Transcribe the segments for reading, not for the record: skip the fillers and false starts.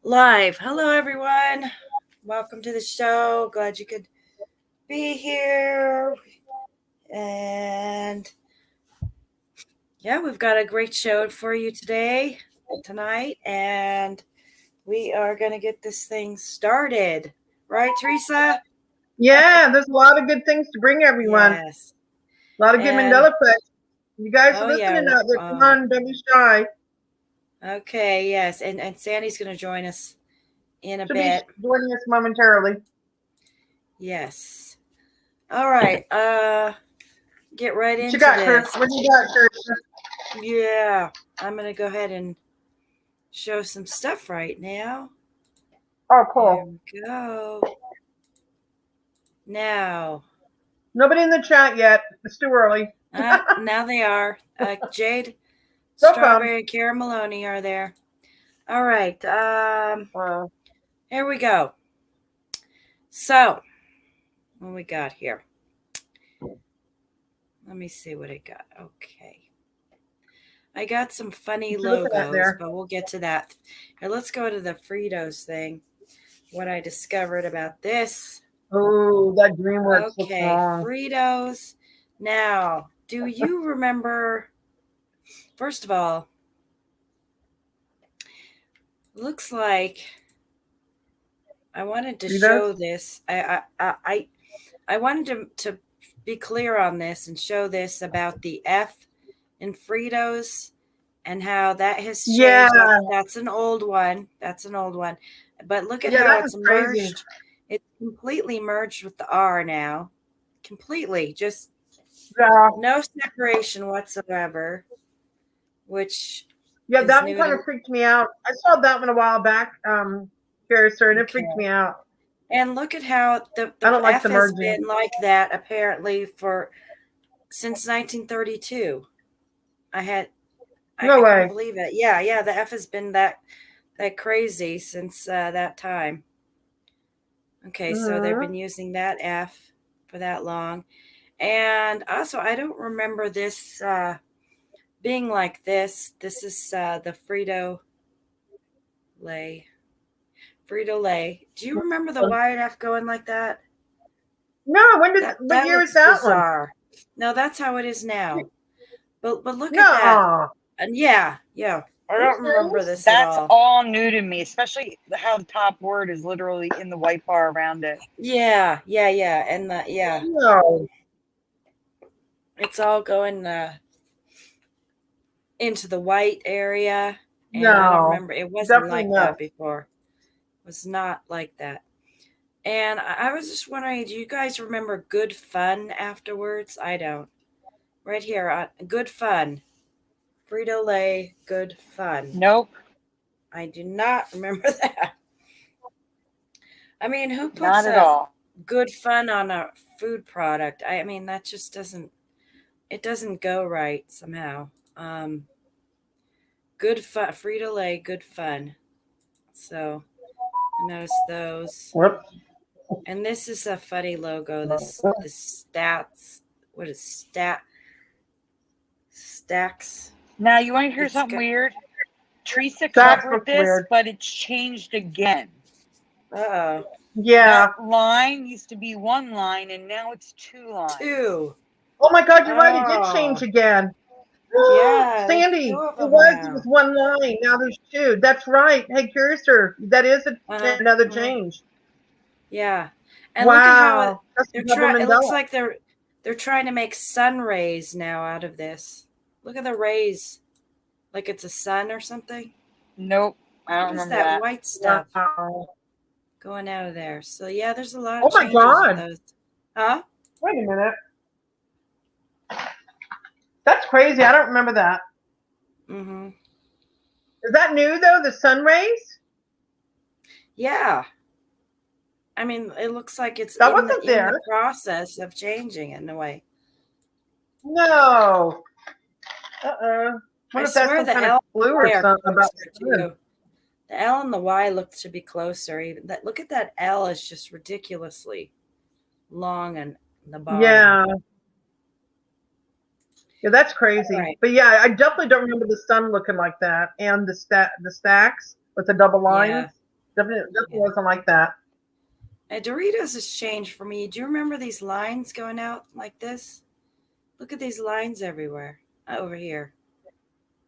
Live. Hello, everyone. Welcome to the show. Glad you could be here. And yeah, we've got a great show for you tonight, and we are going to get this thing started. Right, Teresa? Yeah, there's a lot of good things to bring everyone. Yes. A lot of good Mandela Effect. You guys are listening out there. Come on, don't be shy. Okay, yes. And Sandy's going to join us in a She'll bit. be joining us momentarily. Yes. All right. Get right into this. What you got, Kirsten? Yeah, I'm going to go ahead and show some stuff right now. Oh, cool. Here we go. Now. Nobody in the chat yet. It's too early. Now they are. Jade, Strawberry, and Kara Maloney are there. All right. Here we go. So, what we got here? Let me see what I got. Okay. I got some funny logos, but we'll get to that. Here, let's go to the Fritos thing. What I discovered about this. Oh, that DreamWorks. Okay, Fritos. Now, do you remember? First of all, looks like I wanted to show this. I wanted to be clear on this and show this about the F in Fritos and how that has changed. Yeah. That's an old one. But look at how it's merged. Crazy. It's completely merged with the R now. Completely. Just no separation whatsoever. Which that one kind of freaked me out. I saw that one a while back, Curiouser, and it freaked me out. And look at how the F has been like that apparently since 1932. I can't believe it. Yeah, the F has been that crazy since that time. Okay, so they've been using that F for that long. And also, I don't remember this being like this. This is the Frito-Lay. Frito-Lay. Do you remember the Y and F going like that? No, what year is that bizarre. One? No, that's how it is now. But look at that. And yeah. I don't remember this at all. That's all new to me, especially how the top word is literally in the white bar around it. Yeah. And No. It's all going into the white area. And no. I don't remember. It wasn't like that before. It was not like that. And I was just wondering, do you guys remember Good Fun afterwards? I don't. Right here, Good Fun. Frito-Lay Good Fun. Nope. I do not remember that. I mean, who puts not at all. Good Fun on a food product? I mean, that just doesn't go right somehow. Good Fun, Frito-Lay Good Fun. So I noticed those. Whoops. And this is a funny logo. This stats. What is stacks? Now you want to hear something weird? Teresa covered this, but it's changed again. Uh-oh. Yeah. That line used to be one line, and now it's two lines. Two. Oh my God, you're right. It did change again. Yeah. Sandy, it was one line. Now there's two. That's right. Hey, Curiouser, that is another change. Yeah. And look at how it looks like they're trying to make sun rays now out of this. Look at the rays. Like it's a sun or something. Nope. I don't remember that. White stuff going out of there. So yeah, there's a lot of changes. Oh my God. Those. Huh? Wait a minute. That's crazy. I don't remember that. Mm-hmm. Is that new though? The sun rays? Yeah. I mean, it looks like it's in the process of changing in a way. No. I swear the L or something about the L and the Y look to be closer. Even that. Look at that L is just ridiculously long and the bottom. Yeah, that's crazy. Right. But yeah, I definitely don't remember the sun looking like that, and the stacks with the double lines. Definitely wasn't like that. Doritos has changed for me. Do you remember these lines going out like this? Look at these lines everywhere over here.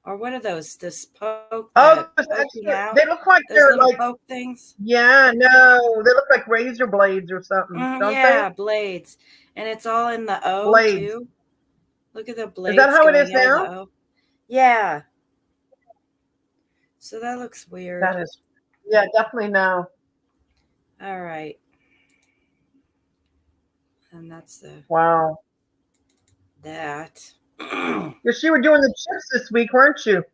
Or what are those? This poke. Oh, out. They look like those they're little like poke things. Yeah, no, they look like razor blades or something, don't Yeah, they? blades, and it's all in the O Blades. too. Look at the blades. Is that how it is going out now? of the O. Yeah. So that looks weird. That is, yeah, definitely no. All right. And that's the Wow. that. Yes, you were doing the chips this week, weren't you?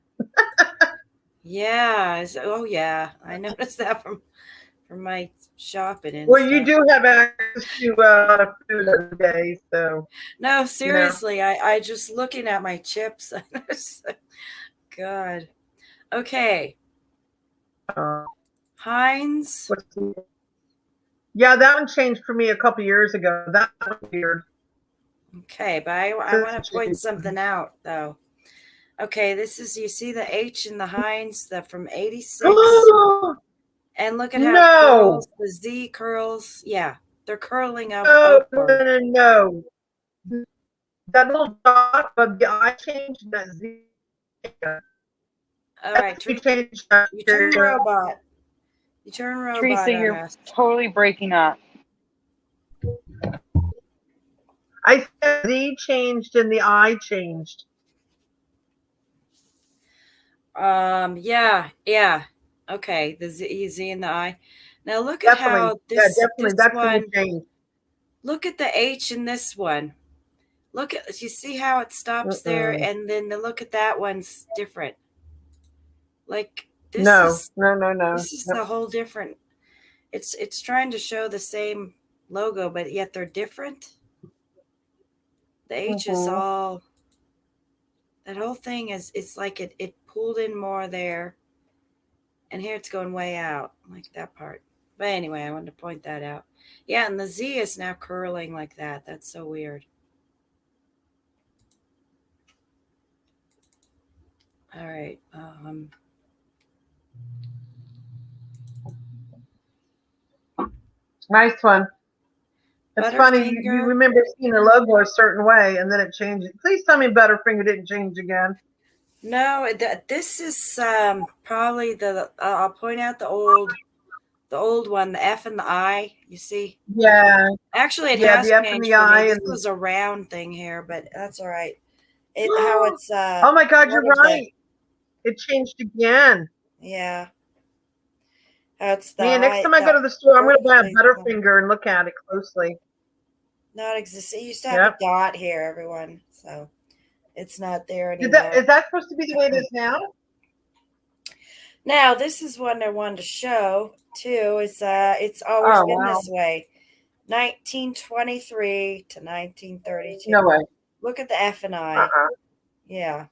Yeah. Oh yeah. I noticed that from my shopping and Well, stuff. you do have access to a lot of food every day, so. No, seriously, I just looking at my chips. God. Okay. Heinz. Yeah, that one changed for me a couple years ago. That was weird. Okay, but I want to point something out though. Okay, this is, you see the H in the Heinz, from 86. And look at how it curls. The Z curls. Yeah, they're curling up. No. That little dot of the I changed that Z. All right, you turn robot. You turn robot. Teresa, you're totally breaking up. I said Z changed and the I changed. Yeah. Okay, the Z and the I. Now look at how this, definitely. That's one change. Look at the H in this one. You see how it stops there, and then look at that one's different. Like this is This is a whole different. It's trying to show the same logo, but yet they're different. The H is all. That whole thing it's like it pulled in more there, and here it's going way out, like that part. But anyway, I wanted to point that out. Yeah, and the Z is now curling like that. That's so weird. All right. Nice one. It's funny. You remember seeing the logo a certain way, and then it changed. Please tell me Butterfinger didn't change again. No, this is probably I'll point out the old one, the F and the I. You see? Yeah. Actually, it has changed for me. This was a round thing here, but that's all right. How it's. Oh my God, you're right. It changed again. Yeah. That's Man, next time I go to the store, I'm going to buy a Butterfinger and look at it closely. Not existing. It used to have a dot here, everyone. So it's not there anymore. Is that supposed to be the way it is now? Now, this is one I wanted to show too. It's always been this way. 1923 to 1932. No way. Look at the F and I. Yeah.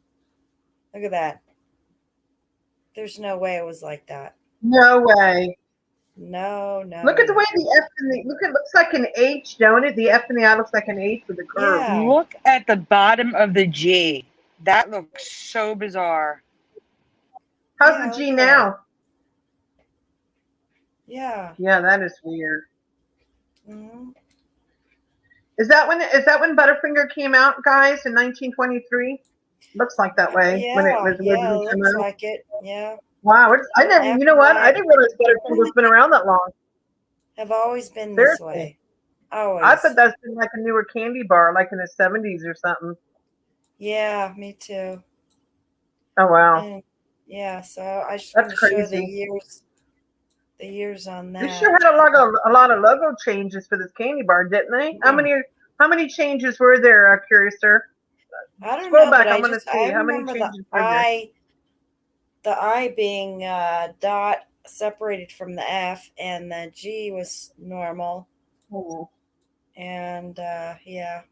Look at that. There's no way it was like that. No way. No. Look at the way the F and the it looks like an H, don't it? The F and the I looks like an H with a curve. Yeah. Look at the bottom of the G. That looks so bizarre. How's the G now? Yeah. Yeah, that is weird. Mm-hmm. Is that when Butterfinger came out, guys, in 1923? Looks like that way. Yeah, when it was looks like it. Yeah. Wow, I never. You know what? I didn't realize Butterfinger's been around that long. Have always been this way. Always. I thought that's been like a newer candy bar, like in the 70s or something. Yeah, me too. Oh wow. And, yeah, so I just want to show the years on that. They sure had a lot of logo changes for this candy bar, didn't they? Yeah. How many changes were there, Curiouser? I don't Scroll know. back. But I'm going to see how many changes were there. The I being dot separated from the F, and the G was normal. And yeah,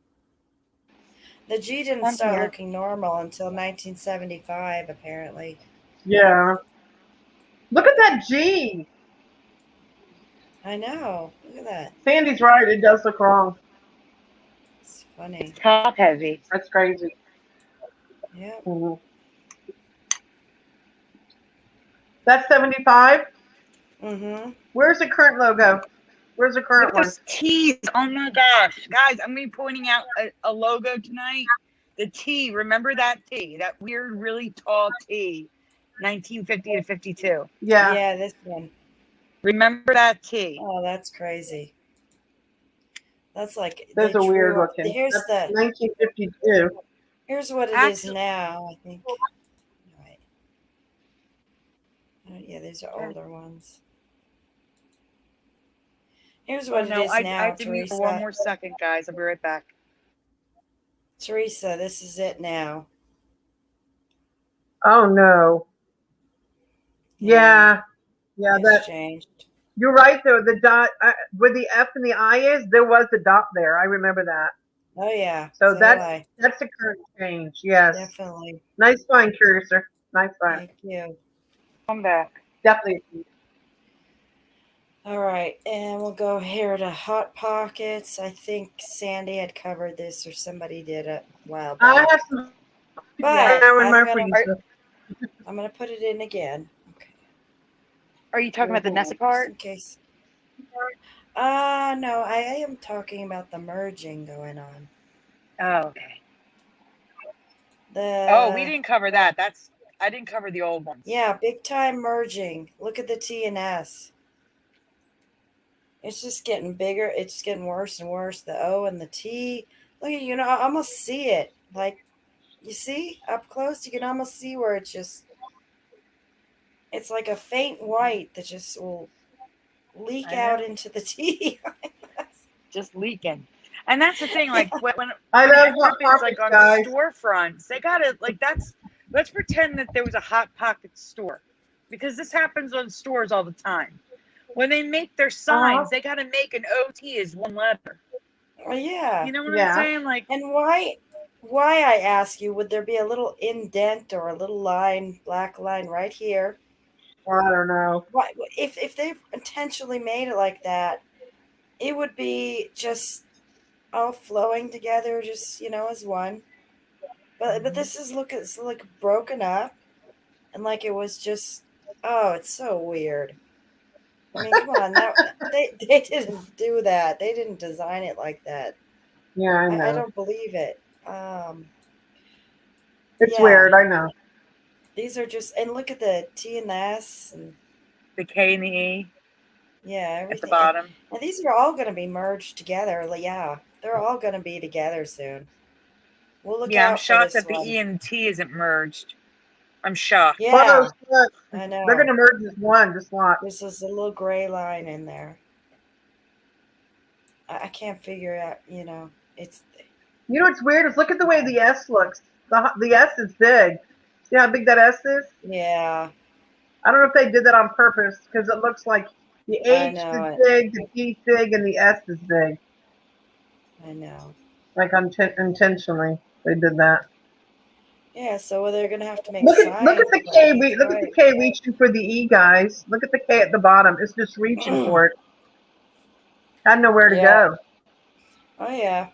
the G didn't start looking normal until 1975, apparently. Yeah. Look at that G. I know. Look at that. Sandy's right. It does look wrong. It's funny. Top heavy. That's crazy. Yeah. That's 75? Mm-hmm. Where's the current logo? Where's the current one? Those T's. Oh my gosh, guys! I'm gonna be pointing out a logo tonight. The T. Remember that T? That weird, really tall T. 1950 to 52. Yeah. Yeah, this one. Remember that T? Oh, that's crazy. That's like those are weird looking. Here's That's the 1952. Here's what it is now. I think. Right. Yeah, these are older ones. Here's what it is now. I have to mute for one more second, guys. I'll be right back. Teresa, this is it now. Oh no. Yeah, that's changed. You're right though. The dot where the F and the I is, there was a dot there. I remember that. Oh yeah. So that's the current change. Yes. Definitely. Nice find, Curiouser. Nice find. Thank you. Come back. Definitely. All right, and we'll go here to Hot Pockets. I think Sandy had covered this, or somebody did a while back. I have some. But I'm gonna put it in again. Okay. Are you talking about the nested part? In case. No, I am talking about the merging going on. Oh, okay. We didn't cover that. I didn't cover the old ones. Yeah, big time merging. Look at the T and S. It's just getting bigger. It's getting worse and worse. The O and the T. Look at I almost see it. Like, you see up close, you can almost see where it's like a faint white that just will leak out into the T. Just leaking. And that's the thing, like when I know it happens, like on storefronts, they gotta let's pretend that there was a Hot Pocket store, because this happens on stores all the time. When they make their signs, they gotta make an OT as one letter. Yeah. You know what I'm saying? Like, and why I ask you, would there be a little indent or a little black line right here? I don't know. Why, if they've intentionally made it like that, it would be just all flowing together, just as one. But this is it's like broken up, and like it was just it's so weird. I mean, come on, they didn't do that. They didn't design it like that. Yeah, I know. I don't believe it. It's weird. I know. These are just, and look at the T and the S and the K and the E. Yeah, everything at the bottom. And these are all going to be merged together. Yeah, they're all going to be together soon. We'll look out. I'm shocked that one. the E and T isn't merged. I'm shocked. Yeah, I know. They're going to merge as one. Just watch. This is a little gray line in there. I can't figure out. It's. What's weird is look at the way the S looks. The S is big. See how big that S is? Yeah. I don't know if they did that on purpose, because it looks like the H is big, the T is big, and the S is big. I know. Like intentionally, they did that. Yeah, so they're gonna have to make. Look at the K. Look at the K reaching for the E, guys. Look at the K at the bottom. It's just reaching for it. I don't know where to go. Oh yeah.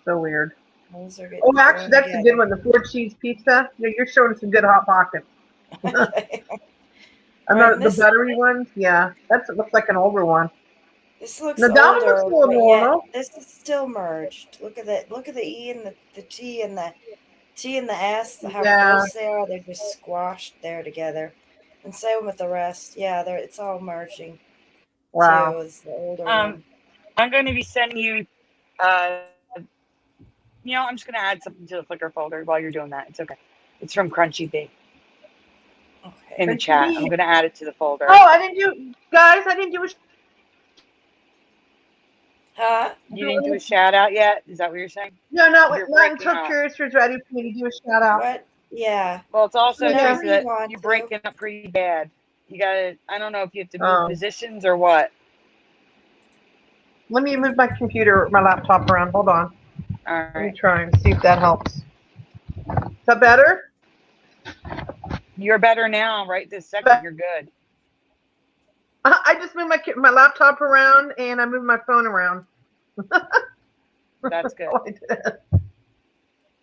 So weird. Those are Oh, actually, that's a good one. The 4 cheese pizza. Yeah, you're showing some good Hot Pockets. The buttery ones. Yeah, it looks like an older one. This looks older. That looks a little normal. This is still merged. Look at that. Look at the E and the T and the T and the S. How close they are. They're just squashed there together. And same with the rest. Yeah, it's all merging. Wow. Too, is the older one. I'm going to be sending you. I'm just going to add something to the Flickr folder while you're doing that. It's okay. It's from Crunchy Bee. Okay. In the chat. I'm going to add it to the folder. Oh, I didn't do a. You didn't do a shout out yet? Is that what you're saying? No, not until Curious was ready for me to do a shout out. What? Yeah. Well, it's also that you're breaking up pretty bad. You gotta. I don't know if you have to move positions or what. Let me move my laptop around. Hold on. All right. Let me try and see if that helps. Is that better? You're better now, right this second. You're good. I just moved my laptop around and I moved my phone around. That's good.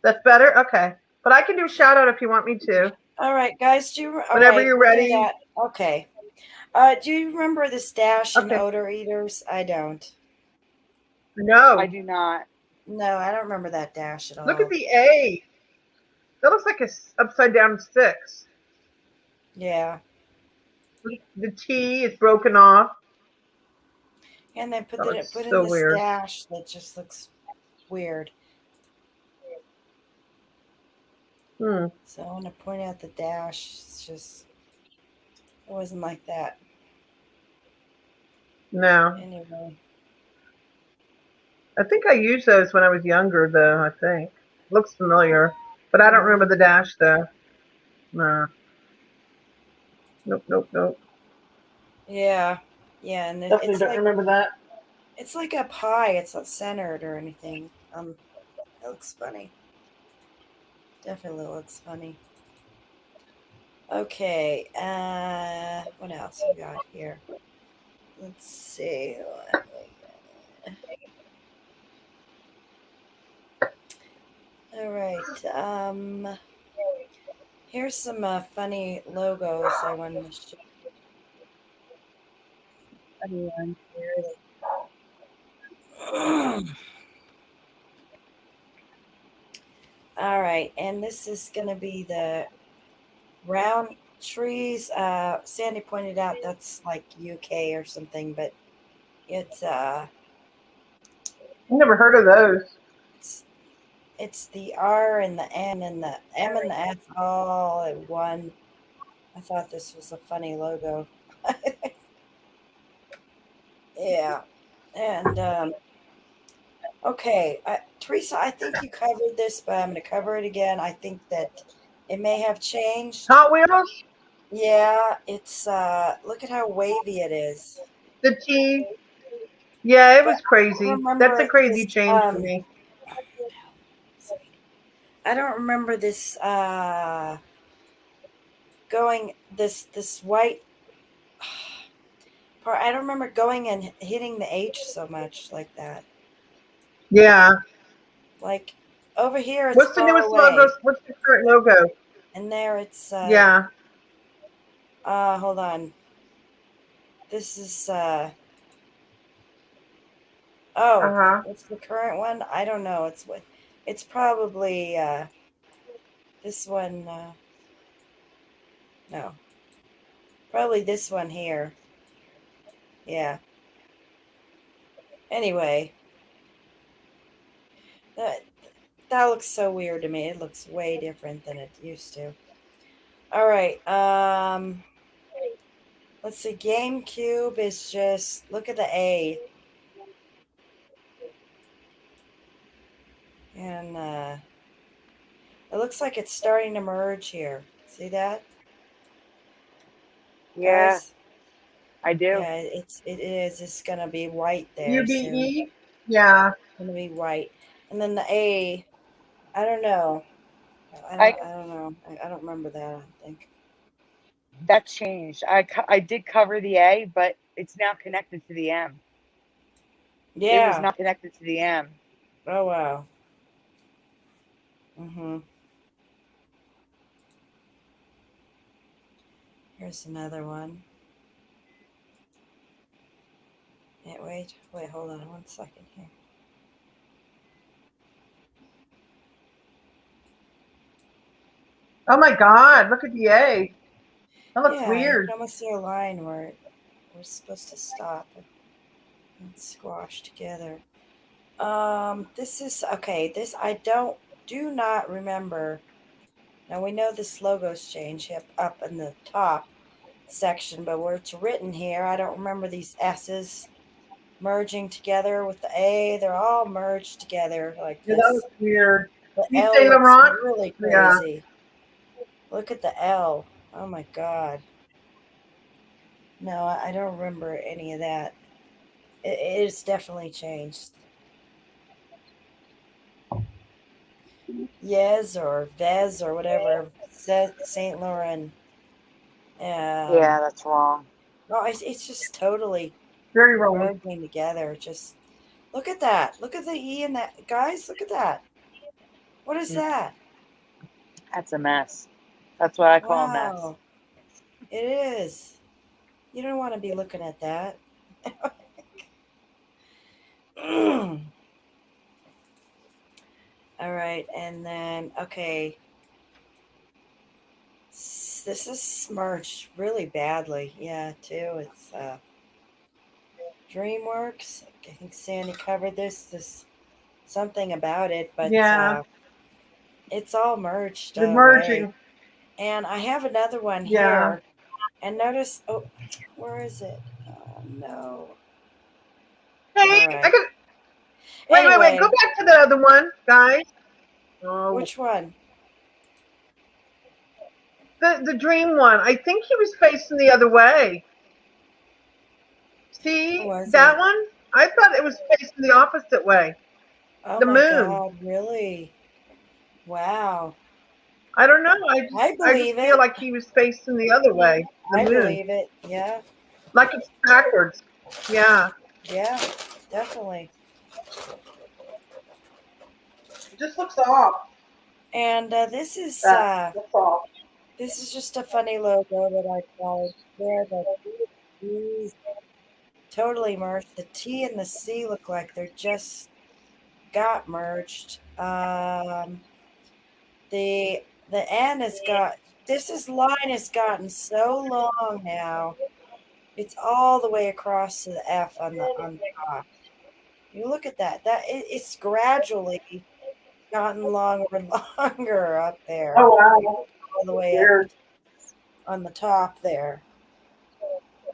That's better? Okay. But I can do a shout out if you want me to. All right, guys. Whenever you're ready. Okay. Do you remember the stash and Okay. odor eaters? I don't. No. I do not. No, I don't remember that dash at all. Look at the A. That looks like a upside down 6. Yeah. The T is broken off. And they put That it looks put in so the weird. stash that just looks weird. So I want to point out the dash. It's just, it wasn't like that. No. Anyway. I think I used those when I was younger, though, I think. Looks familiar. But I don't remember the dash, though. No. Nope. Yeah. Yeah, and Definitely don't remember that. It's like a pie. It's not centered or anything. It looks funny. Definitely looks funny. Okay. What else we got here? Let's see. All right. Here's some funny logos I wanted to show. Funny ones here. All right, and this is going to be the round trees. Sandy pointed out that's like UK or something, but it's I've never heard of those. it's the R and the N and the M and the S all at one. I thought this was a funny logo. Yeah, and okay, Teresa, I think you covered this, but I'm going to cover it again. I think that it may have changed. Hot Wheels? Yeah, it's look at how wavy it is. The T? Yeah, it was crazy. That's a crazy this, change for me. I don't remember this going this white part. I don't remember going and hitting the H so much like that. Yeah. Like over here, it's What's the newest logo? What's the current logo? And there it's yeah. Hold on. This is what's the current one? I don't know. It's probably this one. No, probably this one here. Yeah. Anyway, that looks so weird to me. It looks way different than it used to. All right. Let's see. GameCube is just look at the A. And it looks like it's starting to merge here. See that? Yeah, guys? I do. Yeah, it is. It's gonna be white there soon. UBE? Yeah. It's gonna be white. And then the A, I don't know. I don't know. I don't remember that, I think. That changed. I did cover the A, but it's now connected to the M. Yeah. It was not connected to the M. Oh, wow. Mm-hmm. Here's another one. Yeah, wait, hold on 1 second here. Oh my God, look at the A. That looks Yeah, weird. you can almost see a line where we're supposed to stop and squash together. This is okay. This I do not remember. Now we know this logo's changed up in the top section, but where it's written here, I don't remember these S's merging together with the A. They're all merged together like this. Yeah, that looks weird. The You L say looks Laurent? really crazy. Yeah. Look at the L. Oh my God. No, I don't remember any of that. It is definitely changed. Yes or Vez or whatever. Saint Laurent. Yeah, that's wrong. No, it's just totally very wrong. Merging together. Just look at that. Look at the E in that. Guys, look at that. What is that? That's a mess. That's what I call a mess. It is. You don't want to be looking at that. All right, and then okay, this is smirched really badly. Yeah, too. It's DreamWorks. I think Sandy covered this something about it, but Yeah, it's all merged the away. merging. And I have another one Yeah. here. And notice, oh, where is it? Oh, no. Hey, All I right. could wait. Go Anyway, back to the other one, guys. Oh, which one? the dream one. I think he was facing the other way. Who See was that he? one? I thought it was facing the opposite way. Oh The my moon. God, really? Wow. I don't know. I I just believe feel it. like he was facing the other way. The I moon. believe it. Yeah. Like it's backwards. Yeah. Yeah, definitely. It just looks off. And this is just a funny logo that I found there. The E's totally merged. The T and the C look like they're just got merged. The N has got this line has gotten so long now. It's all the way across to the F on the top. You look at that. It's gradually gotten longer and longer up there, Oh wow. all the way up Weird. on the top there.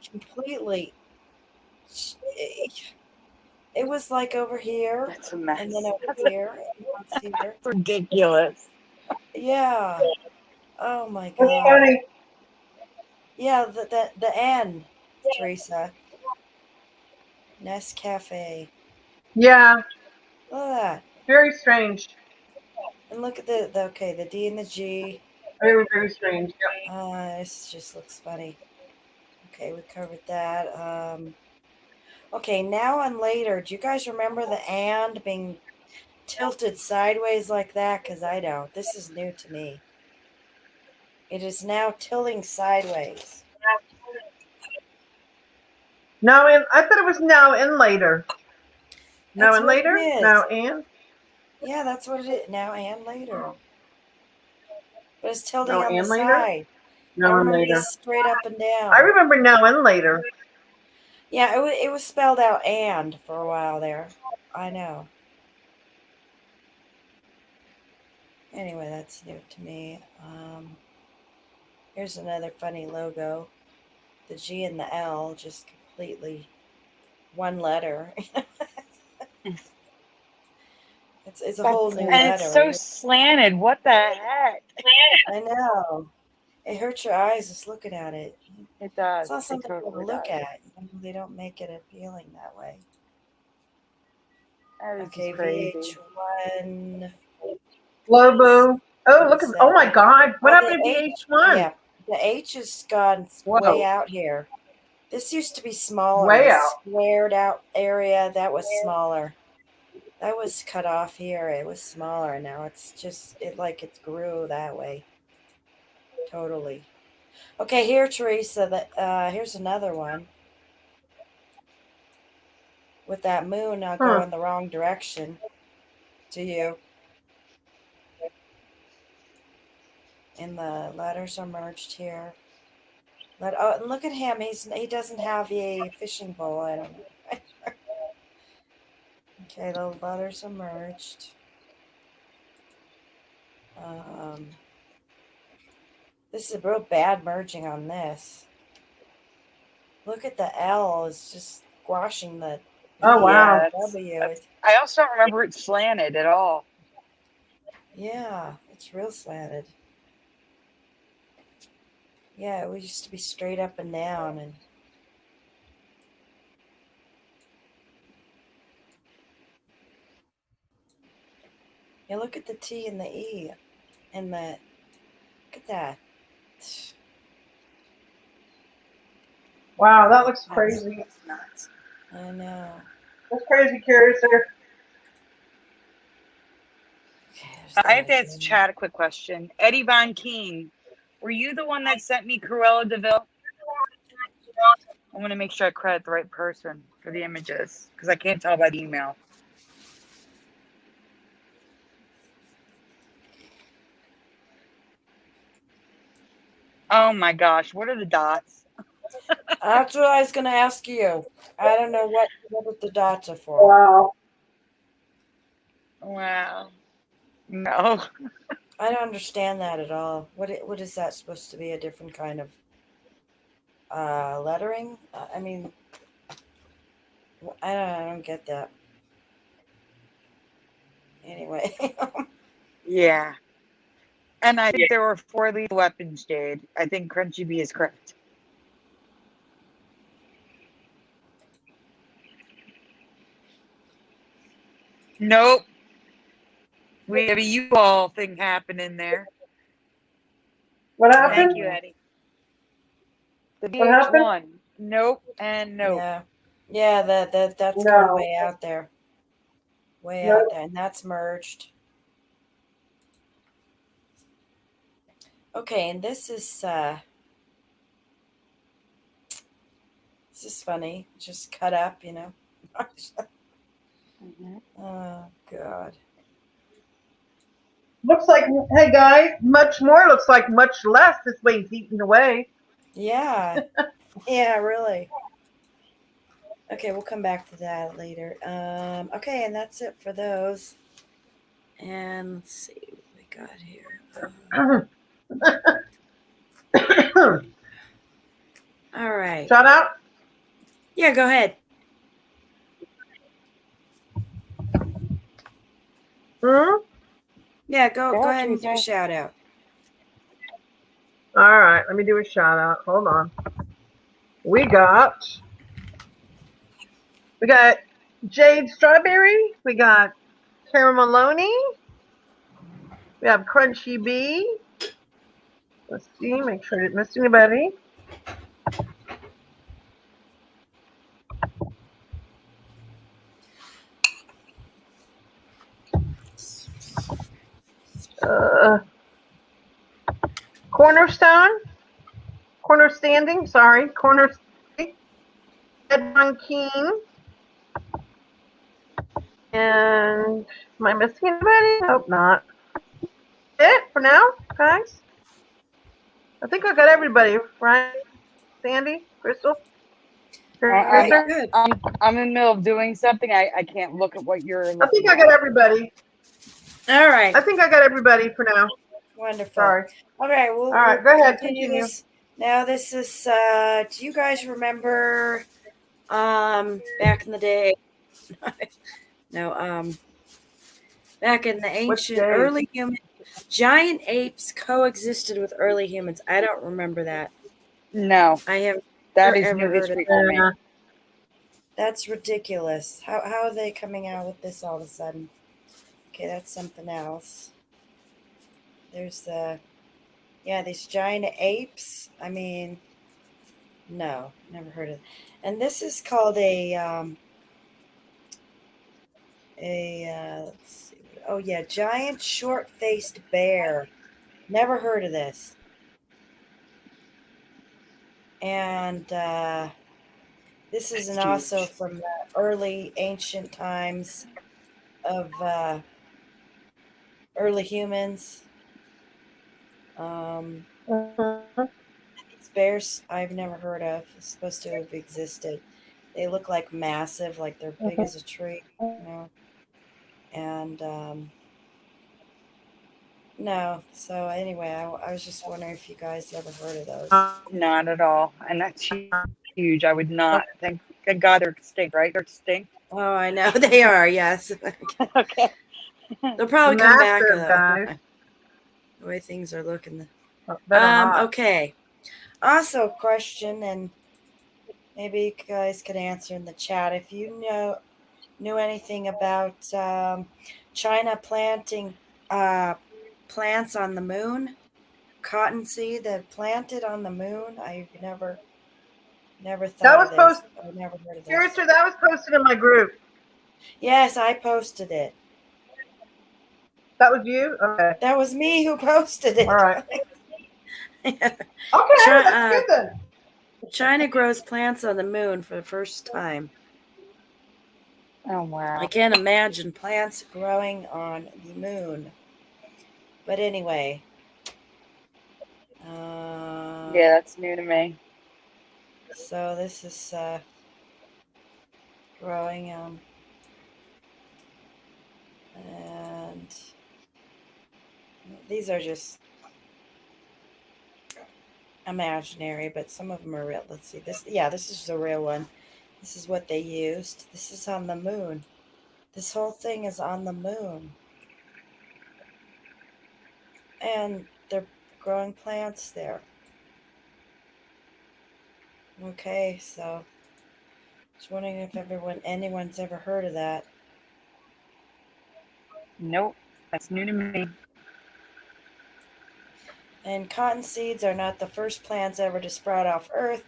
Completely. It was like over here, That's a mess. and then over here, and once here. Ridiculous. Yeah. Oh my That's God. funny. Yeah, the N, Teresa. Nescafe. Yeah. Look at that. Very strange. And look at the D and the G. Very, very strange. Yep. This just looks funny. Okay, we covered that. Okay, now and later. Do you guys remember the and being tilted sideways like that? Because I don't. This is new to me. It is now tilting sideways. Now in. I thought it was now and later. Now That's and what it later. is. Now and. Yeah, that's what it is. Now and later. But it's tilting Now on the and later. side. I Now and remember later. this straight up and I down. remember now and later. Yeah, it was spelled out and for a while there. I know. Anyway, that's new to me. Here's another funny logo. The G and the L just completely one letter. It's a whole new And letter. it's so slanted. What the heck? I know. It hurts your eyes just looking at it. It does. It's not something totally to look does. at. They don't make it appealing that way. That is Okay, crazy. VH1. Lobo. Oh, look at. Oh my God. What happened to VH1? Yeah, the H has gone way out here. This used to be smaller. Way this out. squared out area that was smaller. That was cut off here. It was smaller. Now it's just it grew that way. Totally. Okay, here, Teresa. Here's another one with that moon going the wrong direction to you. And the letters are merged here. And look at him. He doesn't have a fishing pole. I don't know. Okay, the letters are merged. This is a real bad merging on this. Look at the L. It's just squashing the Oh wow. W. I also don't remember it slanted at all. Yeah, it's real slanted. Yeah, it used to be straight up and down, and yeah, look at the T and the E, and look at that. Wow, that looks crazy. That's nuts. I know. That's crazy, Curiouser. Okay, I have to ask Chad a quick question. Eddie Von Keen, were you the one that sent me Cruella de Vil? I want to make sure I credit the right person for the images because I can't tell by the email. Oh my gosh, what are the dots? That's what I was going to ask you. I don't know what the dots are for. Wow. No. I don't understand that at all. What is that supposed to be? A different kind of lettering? I mean, I don't get that. Anyway. Yeah. And I think there were 4 lethal weapons, Jade. I think Crunchy Bee is correct. Nope. We have a U-Haul thing happening there. What happened? Thank you, Eddie. The VH1. Nope and nope. Yeah, that's kind of way out there. Way out there. And that's merged. Okay, and this is funny. Just cut up, you know. Oh God. Looks like, hey guys, much more looks like much less. This way's eaten away. Yeah. Yeah, really. Okay, we'll come back to that later. Okay, and that's it for those. And let's see what we got here. All right. Shout out? Yeah, go ahead. Yeah, go ahead and do a shout out. All right, let me do a shout out. Hold on. We got Jade Strawberry. We got Kara Maloney. We have Crunchy Bee. Let's see, make sure I didn't miss anybody. Edmund King. And am I missing anybody? Hope not. It for now, guys. I think I got everybody, right? Sandy, Crystal. I'm in the middle of doing something. I can't look at what you're looking I think I got everybody. All right. I think I got everybody for now. Wonderful. Sorry. All right. All right, go ahead. Continue. Now this is. Do you guys remember? Back in the day. No. Back in the ancient early human, giant apes coexisted with early humans. I don't remember that. No, I have. That is new history for me. That's ridiculous. How are they coming out with this all of a sudden? Okay, that's something else. There's these giant apes. I mean, no, never heard of it. And this is called let's see. Oh yeah, giant short-faced bear. Never heard of this. And this is also from the early ancient times of early humans. These bears I've never heard of. It's supposed to have existed. They look like massive, like they're big as a tree, you know. And no. So anyway, I was just wondering if you guys ever heard of those. Not at all. And that's huge. I would not. Thank God they're extinct, right? They're extinct. Oh, I know they are. Yes. Okay. They'll probably come back guys. the way things are looking. Okay. Also, a question, and maybe you guys could answer in the chat if you knew anything about China planting plants on the moon, cottonseed that planted on the moon. I've never thought of this. I've never heard of this. That was posted in my group. Yes, I posted it. That was you? Okay. That was me who posted it. All right. Yeah. Okay, that's good then. China grows plants on the moon for the first time. Oh, wow. I can't imagine plants growing on the moon. But anyway. Yeah, that's new to me. So this is growing and these are just imaginary, but some of them are real. Let's see this. Yeah, this is the real one. This is what they used. This is on the moon. This whole thing is on the moon. And they're growing plants there. Okay, so just wondering if anyone's ever heard of that. Nope, that's new to me. And cotton seeds are not the first plants ever to sprout off Earth.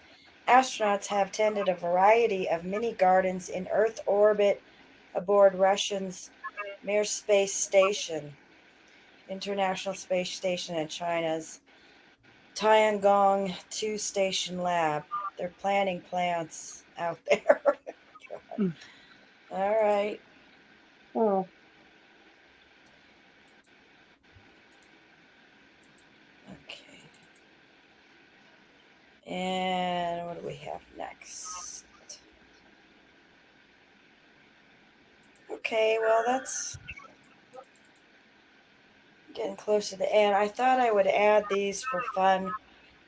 Astronauts have tended a variety of mini gardens in Earth orbit aboard Russia's Mir Space Station, International Space Station, and China's Tiangong 2 Station Lab. They're planting plants out there. All right. Oh. Okay. And what do we have next? Okay, well, that's getting close to the end. I thought I would add these for fun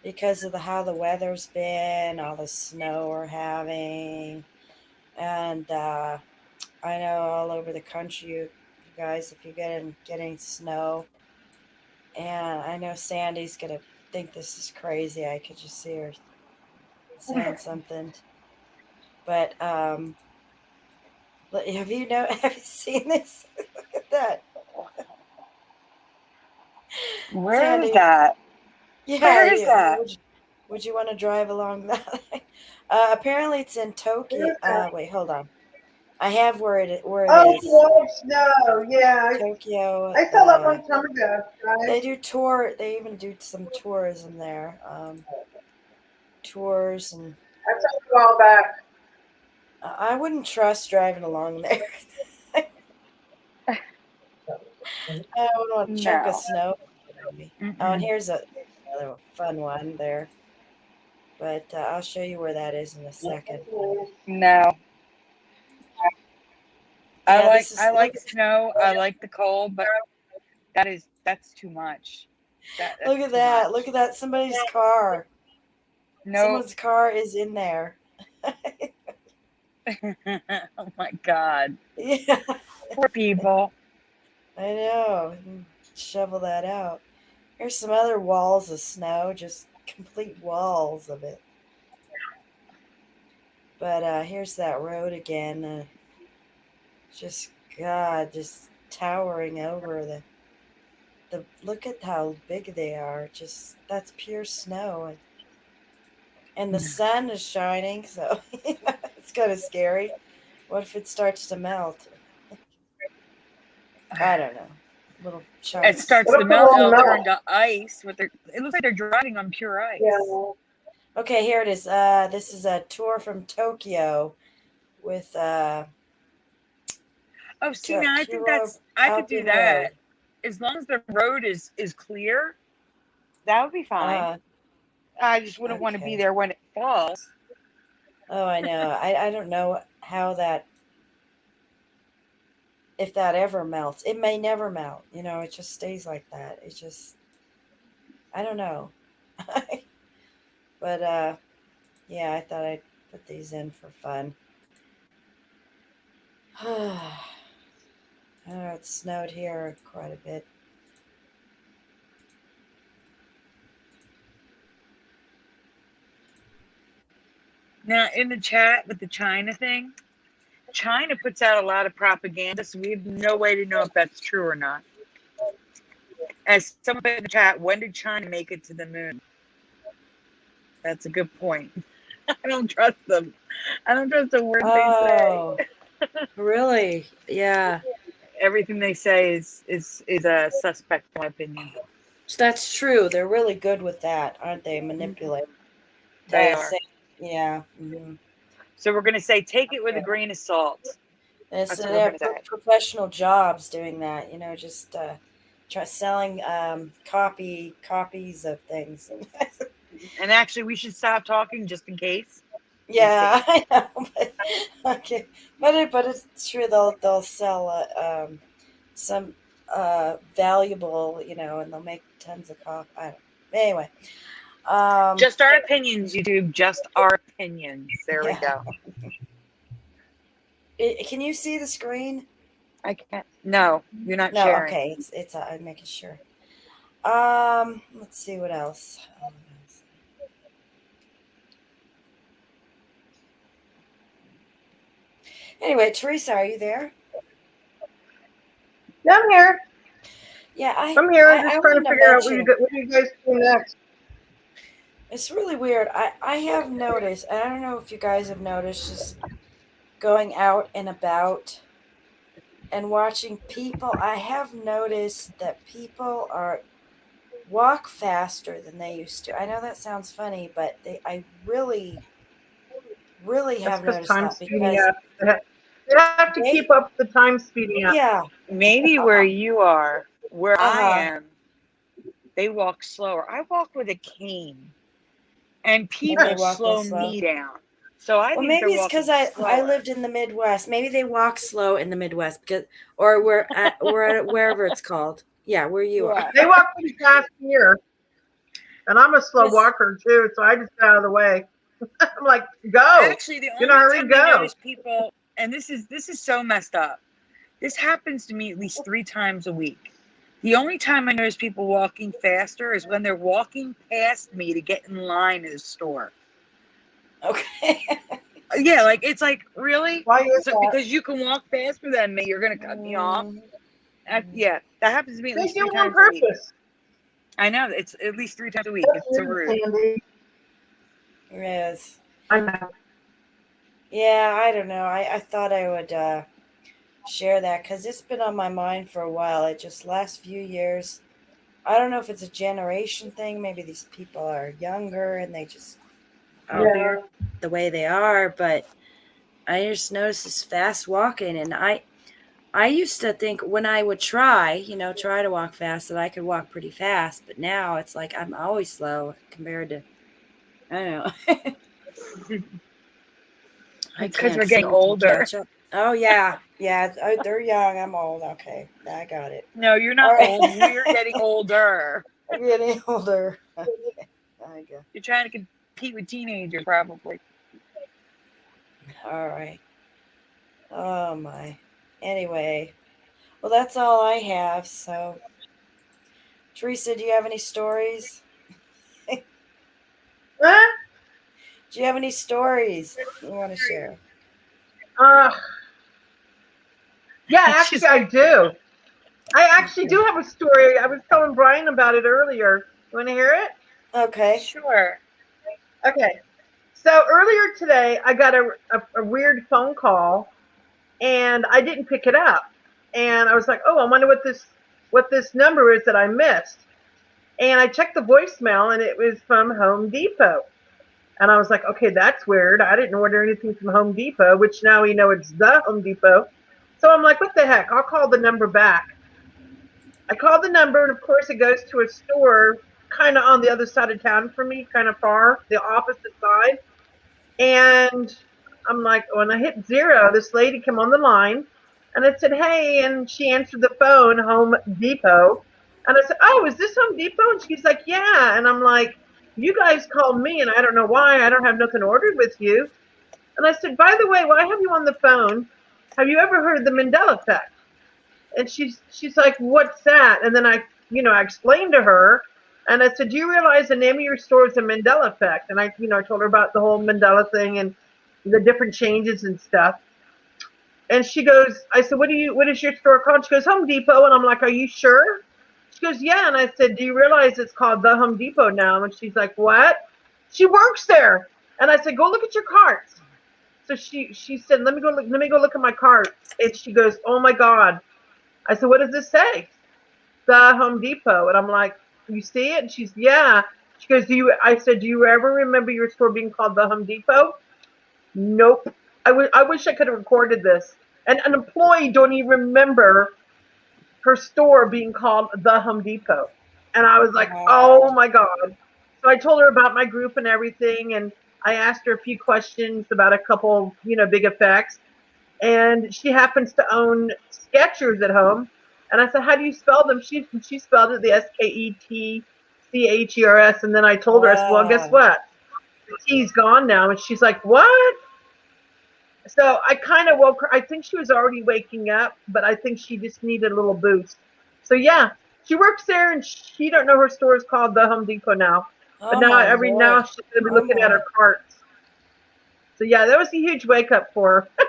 because of how the weather's been, all the snow we're having. And I know all over the country, you guys, if you're getting snow. And I know Sandy's going to think this is crazy. I could just see her saying something. But have you seen this? Look at that. Where Sandy, is that? Yeah, Where is that? Would you want to drive along that? Apparently, it's in Tokyo. Wait, hold on. I have where it is. Oh, snow. Yeah. Tokyo. I saw that one time ago. Right? They do tour. They even do some tourism there. Tours and. I saw it a while back. I wouldn't trust driving along there. I don't want a chunk of snow. Oh, and here's another fun one there. But I'll show you where that is in a second. No. Yeah, I like snow. I like the cold, but that's too much. Look at that. Look at that. Somebody's car. No. Someone's car is in there. Oh my God. Yeah. Poor people. I know. Shovel that out. Here's some other walls of snow, just complete walls of it. But here's that road again. Just towering over the look at how big they are. Just that's pure snow. And the sun is shining, so it's kind of scary. What if it starts to melt? I don't know. Little chunks. It starts to melt. It'll turn to ice. It looks like they're driving on pure ice. Yeah. Okay, here it is. This is a tour from Tokyo with. Oh, see, now I think I could do that. Road. As long as the road is clear, that would be fine. I just wouldn't want to be there when it falls. Oh, I know. I don't know how that. If that ever melts, it may never melt. It just stays like that. It just, I don't know. But yeah, I thought I'd put these in for fun. I know it snowed here quite a bit. Now, in the chat with the China thing, China puts out a lot of propaganda, so we have no way to know if that's true or not. As someone in the chat, when did China make it to the moon? That's a good point. I don't trust them. I don't trust a word they say. Really? Yeah. Everything they say is a suspect, in my opinion. That's true. They're really good with that, aren't they? Manipulate. They are. Yeah. Mm-hmm. So we're going to say, take it with a grain of salt. That's what they we're have gonna say. professional jobs doing that. Just try selling copies of things. And actually, we should stop talking just in case. Yeah, I know, but okay, but it's true. They'll sell some valuable, and they'll make tons of coffee. I don't. Anyway, just our opinions, YouTube. Just our opinions. There we go. Can you see the screen? I can't. No, you're not No. sharing. Okay, it's. I'm making sure. Let's see what else. Anyway, Teresa, are you there? Yeah, I'm here. Yeah, I'm here. I'm just trying to figure out what you guys do next. It's really weird. I have noticed, I don't know if you guys have noticed, just going out and about and watching people, I have noticed that people walk faster than they used to. I know that sounds funny, but I really have noticed that because they have to keep up with the time speeding up. Yeah. Maybe where you are, where I am, they walk slower. I walk with a cane, and people slow me down. So I think maybe it's because I lived in the Midwest. Maybe they walk slow in the Midwest or wherever it's called. Yeah, where you are. They walk pretty fast here, and I'm a slow walker too, so I just get out of the way. I'm like, go. Actually, the only time I notice people, and this is so messed up. This happens to me at least 3 times a week. The only time I notice people walking faster is when they're walking past me to get in line at a store. Okay. Yeah, like it's like, really? Why is that? Because you can walk faster than me, you're gonna cut me off. Yeah, that happens to me at least 3 times a week. I know, it's at least 3 times a week. It's so rude. Yes. I know. Yeah, I don't know. I thought I would share that because it's been on my mind for a while. It just last few years. I don't know if it's a generation thing. Maybe these people are younger and they just are the way they are. But I just noticed this fast walking, and I used to think when I would try to walk fast, that I could walk pretty fast. But now it's like I'm always slow compared to, I don't know. Because we're getting older. Oh, yeah. Yeah. They're young. I'm old. Okay. I got it. No, you're not old. We're getting older. I'm getting older. Okay. I go. You're trying to compete with teenagers, probably. All right. Oh, my. Anyway. Well, that's all I have. So, Teresa, do you have any stories? Huh? Do you have any stories you want to share? Yeah, actually, I do. I actually do have a story. I was telling Brian about it earlier. You want to hear it? Okay. Sure. Okay. So earlier today, I got a weird phone call, and I didn't pick it up. And I was like, oh, I wonder what this number is that I missed. And I checked the voicemail, and it was from Home Depot. And I was like, okay, that's weird. I didn't order anything from Home Depot, which now we know it's the Home Depot. So I'm like, what the heck? I'll call the number back. I called the number, and of course it goes to a store kind of on the other side of town from me, kind of far, the opposite side. And I'm like, when I hit 0, this lady came on the line, and I said, hey, and she answered the phone, Home Depot. And I said, oh, is this Home Depot? And she's like, yeah. And I'm like, you guys called me, and I don't know why. I don't have nothing ordered with you. And I said, by the way, while I have you on the phone, have you ever heard of the Mandela Effect? And she's like, what's that? And then I explained to her, and I said, do you realize the name of your store is the Mandela Effect? And I told her about the whole Mandela thing and the different changes and stuff. And she goes, I said, what is your store called? She goes, Home Depot. And I'm like, are you sure? She goes, yeah. And I said, do you realize it's called the Home Depot now? And she's like, what? She works there. And I said, go look at your carts. So she said, let me go look at my cart. And she goes, oh my God. I said, what does this say? The Home Depot. And I'm like, you see it? And she's, yeah. She goes, I said, do you ever remember your store being called the Home Depot? Nope. I wish I could have recorded this. And an employee don't even remember her store being called the Home Depot. And I was like, oh my God. So I told her about my group and everything. And I asked her a few questions about a couple, big effects. And she happens to own Skechers at home. And I said, how do you spell them? She spelled it the Sketchers. And then I told her, I said, well, guess what? The T's gone now. And she's like, what? So I kind of woke her. I think she was already waking up, but I think she just needed a little boost. So yeah, she works there, and she don't know her store is called the Home Depot now. But now she's gonna be looking at her carts. So yeah, that was a huge wake up for her.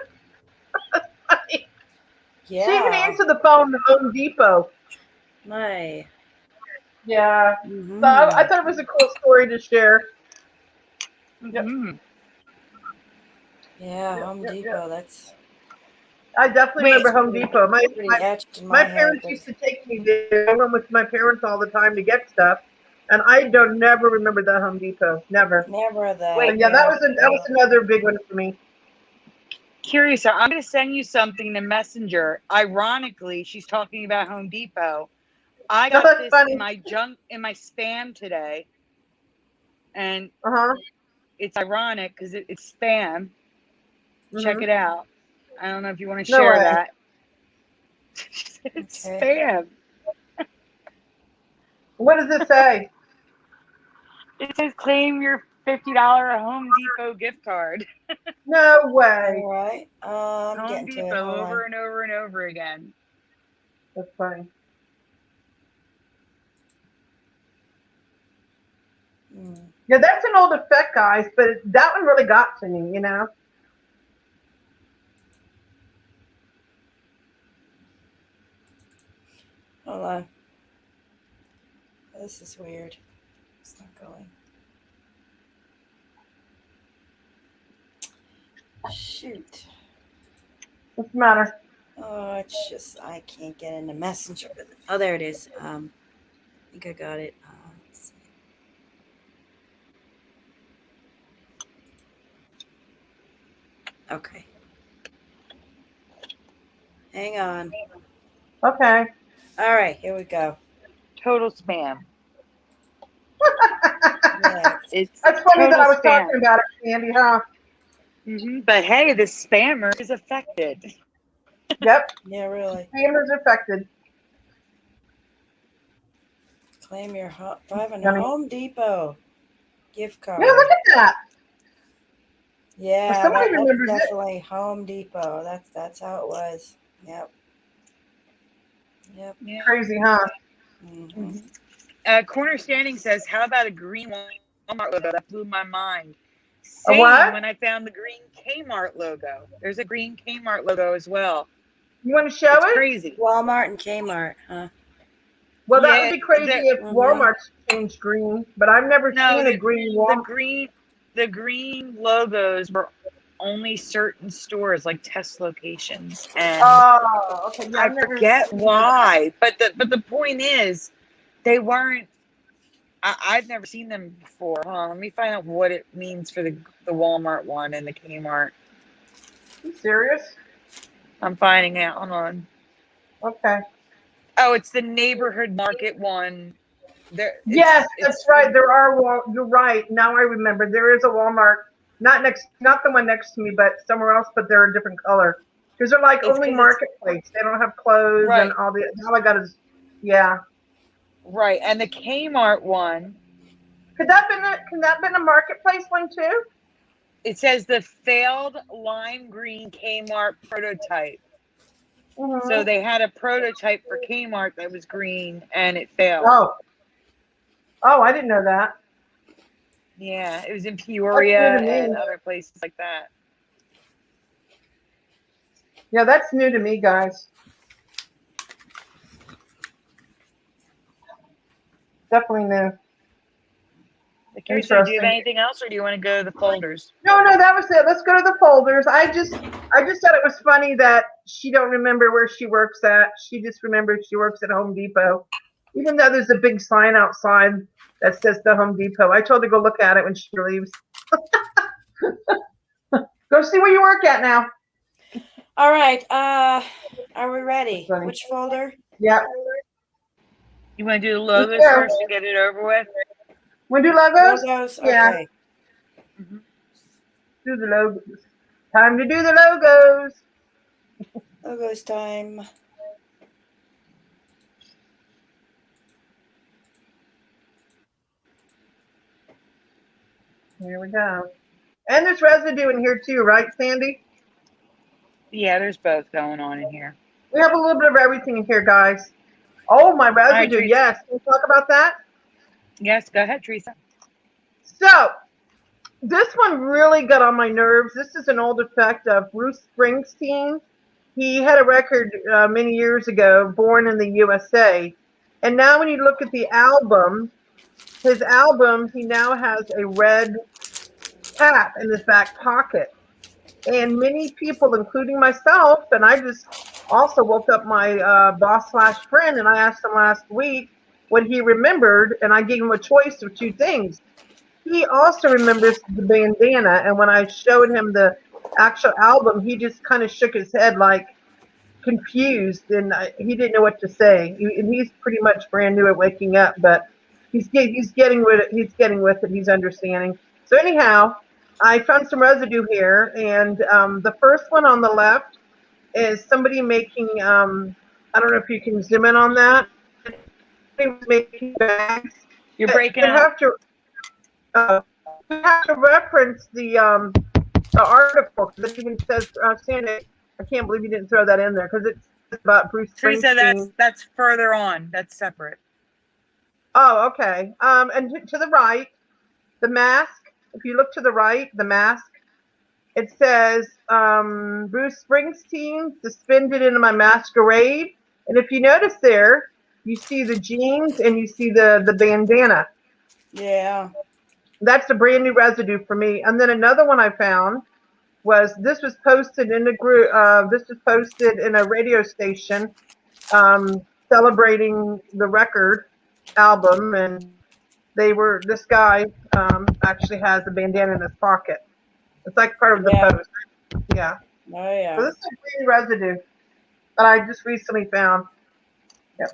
Yeah. She even answered the phone at Home Depot. My. Yeah. Mm-hmm. So I thought it was a cool story to share. Mm-hmm. Yeah, Home Depot. That's. I definitely remember Home Depot. My parents used to take me there. I went with my parents all the time to get stuff, and I don't never remember the Home Depot. Never. Never that. Wait, yeah, that was another big one for me. Curious, I'm going to send you something to Messenger. Ironically, she's talking about Home Depot. I got this in my spam today, and it's ironic because it's spam. Check it out. I don't know if you want to share that. It's spam. What does it say? It says claim your $50 Home Depot gift card. No way. All right. Home Depot over and over and over again. That's funny. Yeah, that's an old effect, guys, but that one really got to me, Hold on. This is weird. It's not going. Shoot. What's the matter? Oh, it's just I can't get into Messenger. Oh, there it is. I think I got it. Let's see. Okay. Hang on. Okay. All right, here we go. Total spam. Yes. That's funny that I was talking about it, Sandy, huh? Mm-hmm. But hey, the spammer is affected. Yep. Yeah, really. Spammer's affected. Claim your Home Depot gift card. Yeah, look at that. Yeah, somebody remembers definitely Home Depot. That's how it was. Yep. Yeah. Crazy, huh? Mm-hmm. Corner Standing says, "How about a green Walmart logo?" That blew my mind. Same when I found the green Kmart logo. There's a green Kmart logo as well. You want to show it? Crazy. Walmart and Kmart, huh? Well, that would be crazy if Walmart's changed green, but I've never seen a green Walmart. The green logos were only certain stores, like test locations, and okay. Yeah, I forget why. But the point is, they weren't. I've never seen them before. Hold on, let me find out what it means for the Walmart one and the Kmart. Are you serious? I'm finding out. Hold on. Okay. Oh, it's the neighborhood market one. Yes, that's right. There are. You're right. Now I remember. There is a Walmart, not the one next to me, but somewhere else. But they're a different color because they're like only marketplace. They don't have clothes and all the. All I got is, yeah. Right, and the Kmart one. Can that been a marketplace one too? It says the failed lime green Kmart prototype. Mm-hmm. So they had a prototype for Kmart that was green and it failed. Oh, I didn't know that. Yeah, it was in Peoria and other places like that. Yeah, that's new to me, guys. Definitely new. Curious, do you have anything else, or do you want to go to the folders? No, that was it. Let's go to the folders. I just thought it was funny that she don't remember where she works at. She just remembers she works at Home Depot. Even though there's a big sign outside that says the Home Depot. I told her to go look at it when she leaves. Go see where you work at now. All right. Are we ready? Funny. Which folder? Yeah. You want to do the logos first to get it over with? Want to do logos? Logos? Yeah. Okay. Mm-hmm. Do the logos. Time to do the logos. Logos time. Here we go. And there's residue in here too, right, Sandy? Yeah, there's both going on in here. We have a little bit of everything in here, guys. Oh, my residue. Right, yes. Can we talk about that? Yes, go ahead, Teresa. So, this one really got on my nerves. This is an old effect of Bruce Springsteen. He had a record many years ago, Born in the USA. And now when you look at the album, his album, he now has a red cap in his back pocket. And many people, including myself, and I just also woke up my boss / friend, and I asked him last week what he remembered, and I gave him a choice of two things. He also remembers the bandana, and when I showed him the actual album, he just kind of shook his head like confused, and he didn't know what to say. And he's pretty much brand new at waking up, but he's getting with it. He's getting with it. He's understanding. So anyhow, I found some residue here, and the first one on the left is somebody making. I don't know if you can zoom in on that. He was making bags. You're breaking up. You have to reference the article because it even says, Sandy, I can't believe you didn't throw that in there because it's about Bruce Springsteen. Teresa, that's further on. That's separate. Oh, okay. And to the right, the mask. If you look to the right, the mask, it says Bruce Springsteen suspended into my masquerade. And if you notice there, you see the jeans and you see the bandana. Yeah. That's a brand new residue for me. And then another one I found was this was posted in a group. This was posted in a radio station celebrating the record album, and this guy actually has a bandana in his pocket. It's like part of the post. Yeah. Oh yeah. So this is a brand new residue that I just recently found. Yep.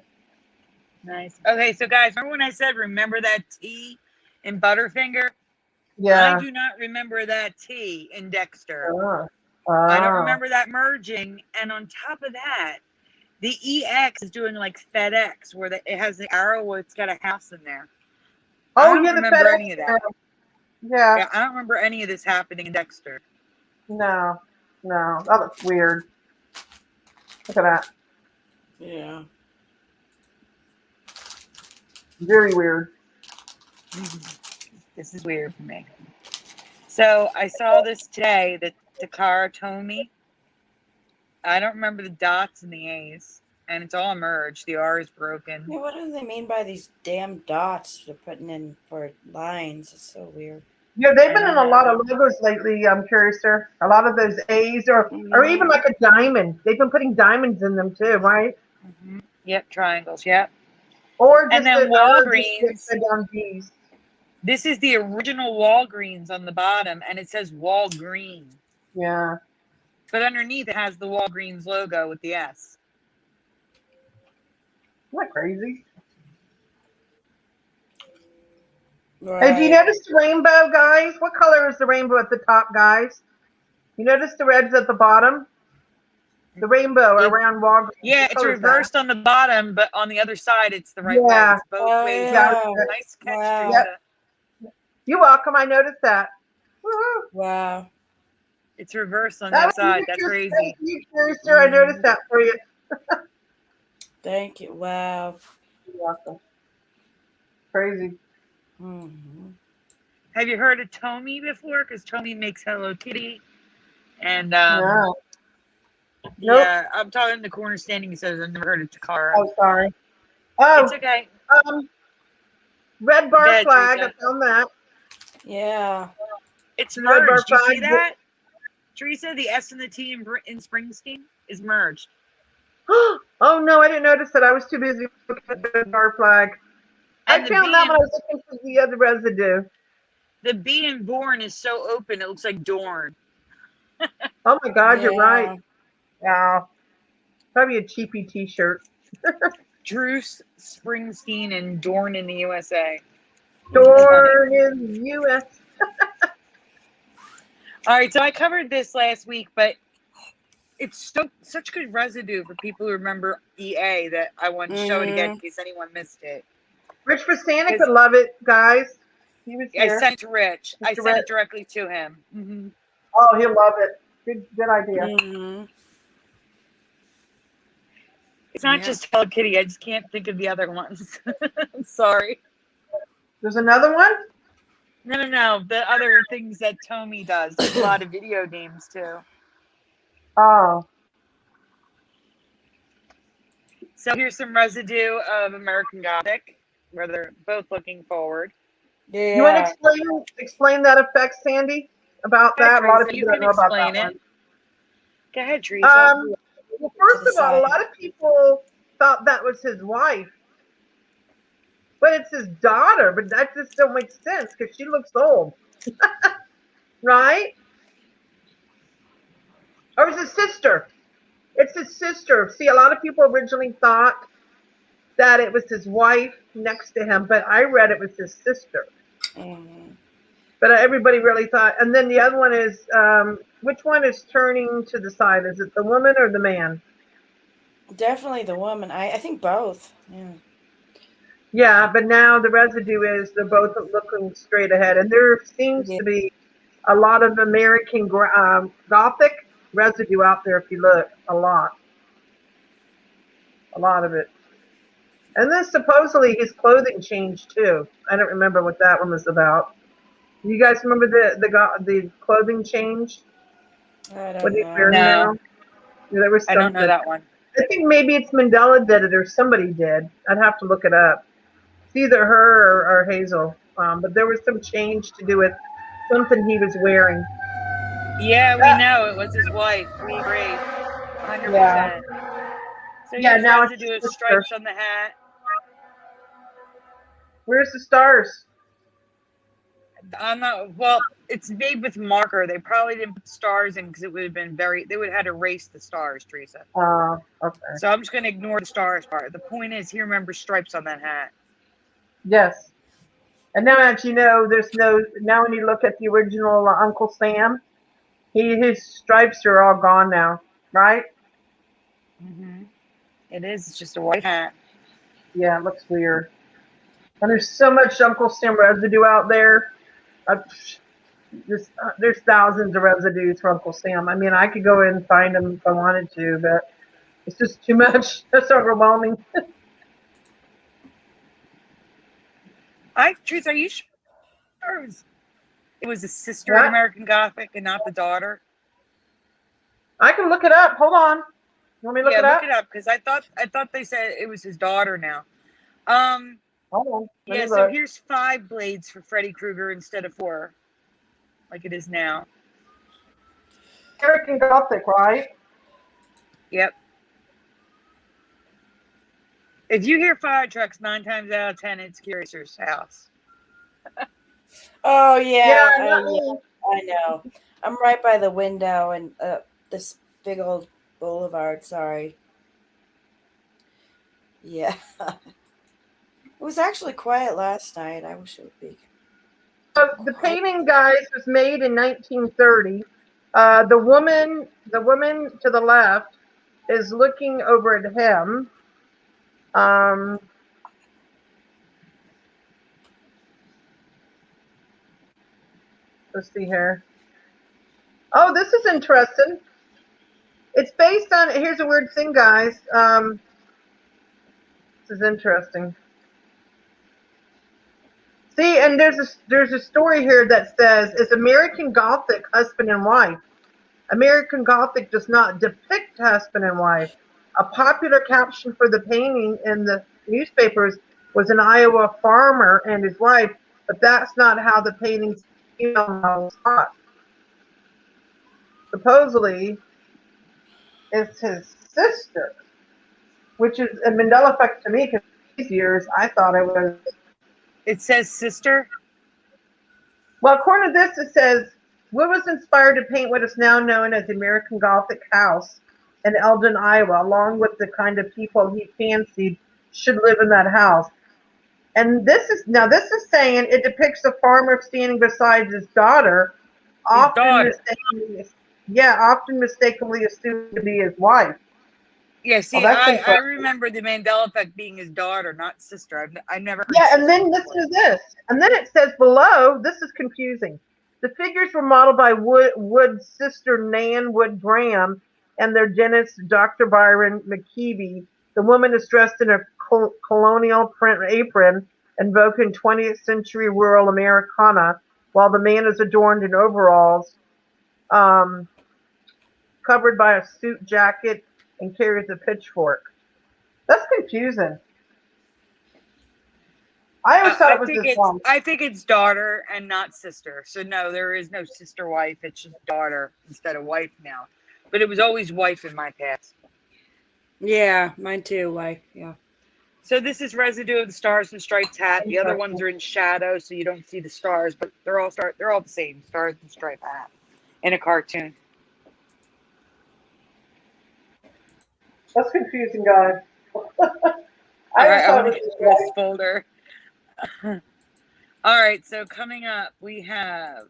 Nice. Okay, so guys, remember when I said remember that T in Butterfinger? Yeah. I do not remember that T in Dexter. Oh. I don't remember that merging. And on top of that, the EX is doing like FedEx, where it has the arrow where it's got a house in there. Oh, I don't yeah, remember any of that. Yeah. I don't remember any of this happening in Dexter. No. That looks weird. Look at that. Yeah. Very weird. This is weird for me. So I saw this today that Takara told me. I don't remember the dots and the A's, and it's all merged. The R is broken. Yeah, what do they mean by these damn dots they're putting in for lines? It's so weird. Yeah, they've been in a lot of logos lately, Curiouser. A lot of those A's or even like a diamond. They've been putting diamonds in them too, right? Mm-hmm. Yep, triangles, yep. Or just and then Walgreens. This is the original Walgreens on the bottom, and it says Walgreen. Yeah. But underneath it has the Walgreens logo with the S. Isn't that crazy? Right. Have you noticed the rainbow, guys? What color is the rainbow at the top, guys? You notice the red's at the bottom? The rainbow around Walgreens. Yeah, it's reversed on the bottom, but on the other side, it's the right way. It's both ways. Yeah. Nice catch, Teresa. Yep. You're welcome. I noticed that. Woo-hoo. Wow. It's reversed on that side. That's crazy. Thank you, Curiouser. I noticed that for you. Thank you. Wow. You're welcome. Crazy. Mm-hmm. Have you heard of Tommy before? Because Tommy makes Hello Kitty. And No. yeah, I'm talking to Corner Standing. He says, I've never heard of Takara. Oh, sorry. Oh, it's okay. Red bar flag. Teresa. I found that. Yeah. It's merged. Do you see that? Teresa, the S and the T in Springsteen is merged. Oh no, I didn't notice that. I was too busy looking at the bar flag. And I found that when I was looking for the other residue. The B in born is so open, it looks like Dorn. Oh my God, you're right. Yeah. Probably a cheapy t-shirt. Bruce Springsteen and Dorn in the USA. Dorn in the US. All right, so I covered this last week, but it's such good residue for people who remember EA that I want to show it again in case anyone missed it. Rich Verstanic would love it, guys. He was here. I sent it to Rich. I sent it directly to him. Mm-hmm. Oh, he'll love it. Good idea. Mm-hmm. It's not just Hello Kitty. I just can't think of the other ones. I'm sorry. There's another one? No. The other things that Tomy does. There's a lot of video games too. Oh. So here's some residue of American Gothic, where they're both looking forward. Yeah. You want to explain that effect, Sandy? About that? A lot of people don't know about that one. Go ahead, Teresa. Well, first of all, a lot of people thought that was his wife. But it's his daughter, but that just don't make sense because she looks old. Right? Or it's his sister. It's his sister. See, a lot of people originally thought that it was his wife next to him, but I read it was his sister. Mm-hmm. But everybody really thought. And then the other one is, which one is turning to the side? Is it the woman or the man? Definitely the woman. I think both. Yeah. Yeah, but now the residue is they're both looking straight ahead. And there seems to be a lot of American Gothic residue out there if you look. A lot of it. And then supposedly his clothing changed too. I don't remember what that one was about. You guys remember the clothing change? I don't What he's know. wearing now? Yeah, there was something. I don't know that one. I think maybe it's Mandela did it or somebody did. I'd have to look it up. It's either her or Hazel. But there was some change to do with something he was wearing. Yeah, we know it was his wife. We agree, 100%. Yeah. So here's residue of stripes on the hat. Where's the stars? I'm not. Well, it's made with marker. They probably didn't put stars in because it would have been they would have had to erase the stars, Teresa. Okay. So I'm just going to ignore the stars part. The point is, he remembers stripes on that hat. Yes. And now, as you know, now when you look at the original Uncle Sam, his stripes are all gone now, right? Mm-hmm. It is. It's just a white hat. Yeah, it looks weird. And there's so much Uncle Sam residue out there. There's thousands of residues for Uncle Sam. I mean, I could go in and find them if I wanted to, but it's just too much. That's overwhelming. Teresa, are you sure it was the sister in American Gothic and not the daughter? I can look it up. Hold on. You want me to look it up? Yeah, look it up because I thought they said it was his daughter now. Hold on. Yeah, so here's 5 blades for Freddy Krueger instead of 4, like it is now. American Gothic, right? Yep. If you hear fire trucks, 9 times out of 10, it's Curiouser's house. Oh yeah, I know. I'm right by the window and this big old boulevard. Sorry. Yeah. It was actually quiet last night. I wish it would be. So the painting, guys, was made in 1930. The woman to the left is looking over at him. Let's see here. Oh, this is interesting. It's based on. Here's a weird thing, guys. This is interesting. See, and there's a story here that says, "Is American Gothic husband and wife? American Gothic does not depict husband and wife. A popular caption for the painting in the newspapers was an Iowa farmer and his wife, but that's not how the painting's was taught. Supposedly, it's his sister. which is a Mandela Effect to me because these years I thought it was. It says sister. Well, according to this, it says Wood was inspired to paint what is now known as the American Gothic house in Eldon, Iowa, along with the kind of people he fancied should live in that house. And this is saying it depicts a farmer standing beside his daughter, often mistakenly assumed to be his wife. Yeah, see, I remember the Mandela Effect being his daughter, not sister. I never. Yeah, and then listen to this. And then it says below, this is confusing. The figures were modeled by Wood's sister Nan Wood Graham and their dentist Dr. Byron McKeeby. The woman is dressed in a colonial print apron, invoking 20th century rural Americana, while the man is adorned in overalls, covered by a suit jacket, and carries a pitchfork. That's confusing. I always thought it was his wife. I think it's daughter and not sister. So no, there is no sister wife. It's just daughter instead of wife now. But it was always wife in my past. Yeah, mine too. Wife. Yeah. So this is residue of the Stars and Stripes hat. The other ones are in shadow, so you don't see the stars, but they're all the same, Stars and Stripes hat in a cartoon. That's confusing, guys. I want to get this folder. All right, so coming up, we have,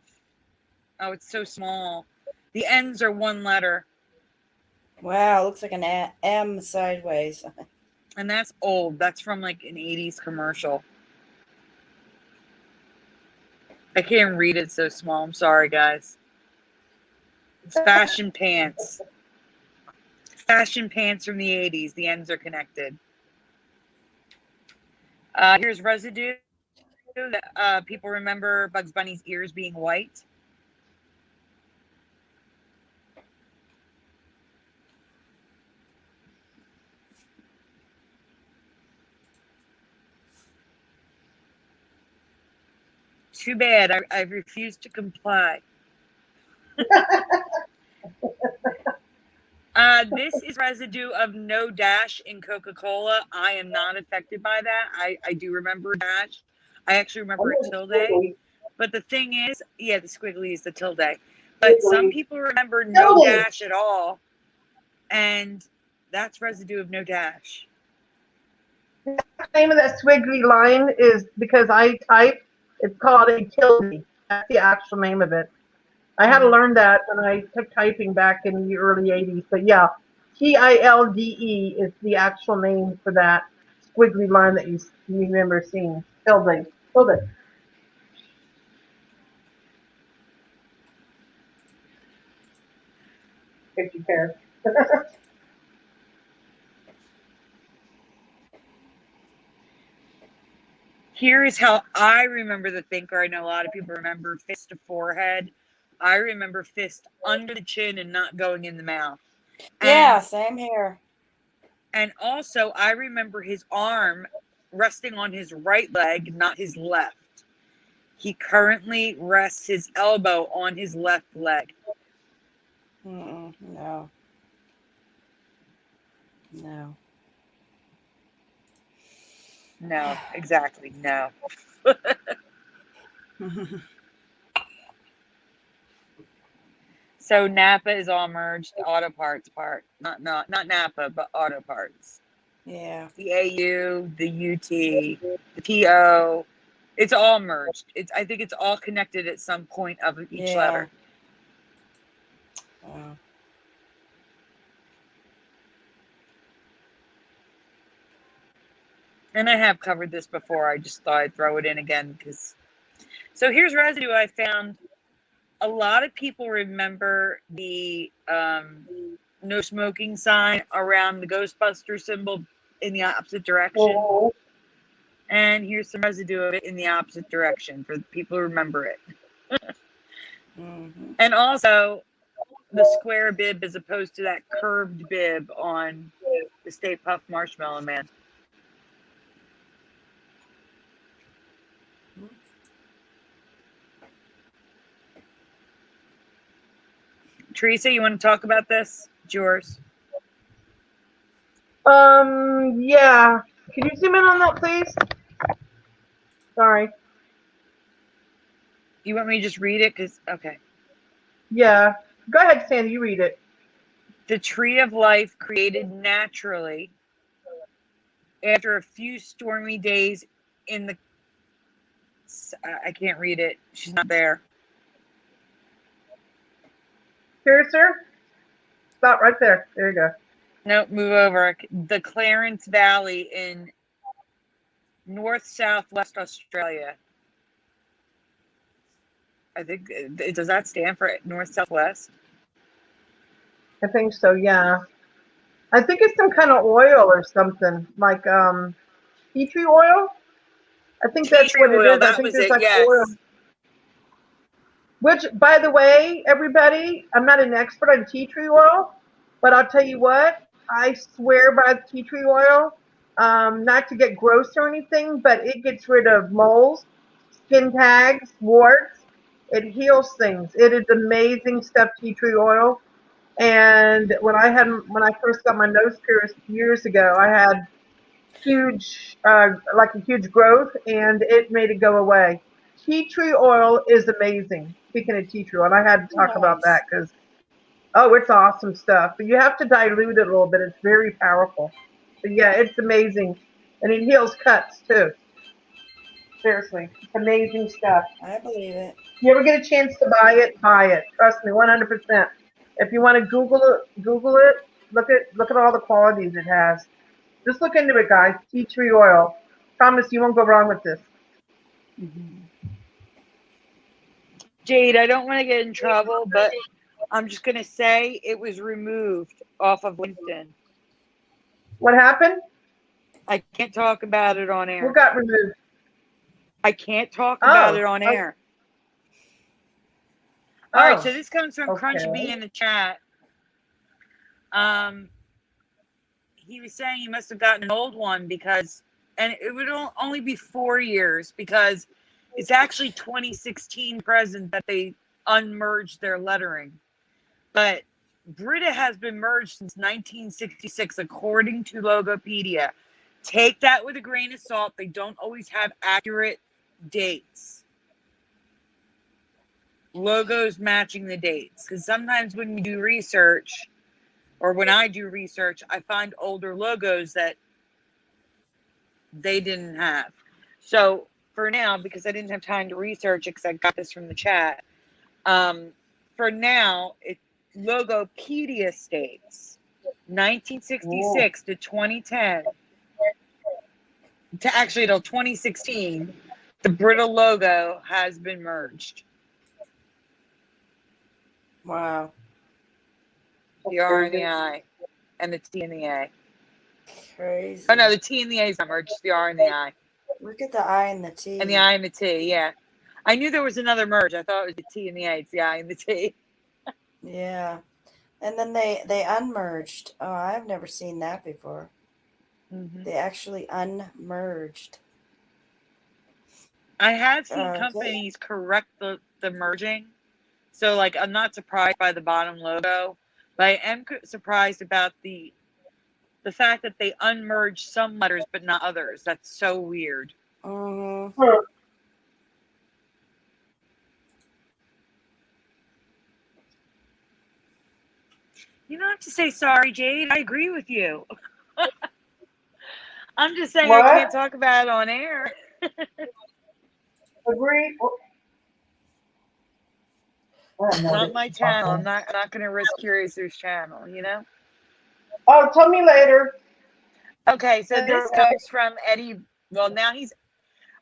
oh, it's so small. The ends are one letter. Wow, looks like an M sideways. And that's old. That's from like an 80s commercial. I can't read it so small. I'm sorry, guys. It's fashion pants. Fashion pants from the 80s. The ends are connected. Here's residue. People remember Bugs Bunny's ears being white. Too bad. I refused to comply. This is residue of no dash in Coca-Cola. I am not affected by that. I do remember dash. I actually remember a tilde. But the thing is, yeah, the squiggly is the tilde. But some people remember no dash at all. And that's residue of no dash. The name of that squiggly line is because I type, it's called a tilde. That's the actual name of it. I had to learn that when I took typing back in the early 80s. But yeah, TILDE is the actual name for that squiggly line that you remember seeing. Tilde. Tilde. If you care. Here is how I remember the thinker. I know a lot of people remember fist to forehead. I remember fist under the chin and not going in the mouth. Yeah, same here. And also, I remember his arm resting on his right leg, not his left. He currently rests his elbow on his left leg. No. No. No, exactly. No. So Napa is all merged. The auto parts part, not Napa, but auto parts. Yeah. The AU, the UT, the TO, it's all merged. I think it's all connected at some point of each letter. Wow. And I have covered this before. I just thought I'd throw it in again because. So here's residue I found. A lot of people remember the no smoking sign around the Ghostbuster symbol in the opposite direction. Oh. And here's some residue of it in the opposite direction for people who remember it. Mm-hmm. And also the square bib as opposed to that curved bib on the Stay Puft Marshmallow Man. Teresa, you want to talk about this? It's yours. Yeah. Can you zoom in on that, please? Sorry. You want me to just read it? Okay. Yeah. Go ahead, Sandy. You read it. The tree of life created naturally after a few stormy days in the... I can't read it. She's not there. Curiouser? Stop right there. There you go. Nope, move over. The Clarence Valley in north-southwest Australia. I think, does that stand for north-southwest? I think so, yeah. I think it's some kind of oil or something, like tea tree oil. I think that's what it Oil, is. I that think was there's it, like yes. oil. Which, by the way, everybody, I'm not an expert on tea tree oil, but I'll tell you what, I swear by the tea tree oil. Not to get gross or anything, but it gets rid of moles, skin tags, warts. It heals things. It is amazing stuff, tea tree oil. And when I first got my nose pierced years ago, I had like a huge growth, and it made it go away. Tea tree oil is amazing. Speaking of tea tree oil, I had to talk about that Nice. because it's awesome stuff. But you have to dilute it a little bit. It's very powerful. But yeah, it's amazing, and it heals cuts too. Seriously, it's amazing stuff. I believe it. You ever get a chance to buy it? Buy it. Trust me, 100%. If you want to Google it. Look at all the qualities it has. Just look into it, guys. Tea tree oil. Promise you won't go wrong with this. Jade, I don't want to get in trouble, but I'm just going to say it was removed off of LinkedIn. What happened? I can't talk about it on air. What got removed? I can't talk about it on air. All right, so this comes from Crunch B in the chat. He was saying he must have gotten an old one because, and it would only be 4 years because it's actually 2016 present that they unmerged their lettering. But Brita has been merged since 1966, according to Logopedia. Take that with a grain of salt. They don't always have accurate dates. Logos matching the dates. Because sometimes when you do research, or when I do research, I find older logos that they didn't have. So for now, because I didn't have time to research it because I got this from the chat, for now, Logopedia states 1966 to 2010, to actually till 2016, the Brita logo has been merged. Wow. The R and the I, and the T and the A. Crazy. Oh no, the T and the A is not merged. The R and the I. Look at the I and the T. And the I and the T, yeah. I knew there was another merge. I thought it was the T and the A. It's the I and the T. Yeah. And then they unmerged. Oh, I've never seen that before. Mm-hmm. They actually unmerged. I have seen companies correct the merging. So, like, I'm not surprised by the bottom logo, but I am surprised about the fact that they unmerged some letters but not others. That's so weird. Mm-hmm. You don't have to say sorry, Jade. I agree with you. I'm just saying I can't talk about it on air. Agree. Not my channel. I'm not going to risk Curious's channel, you know? Oh, tell me later. Okay, so this comes from Eddie. Well, now he's...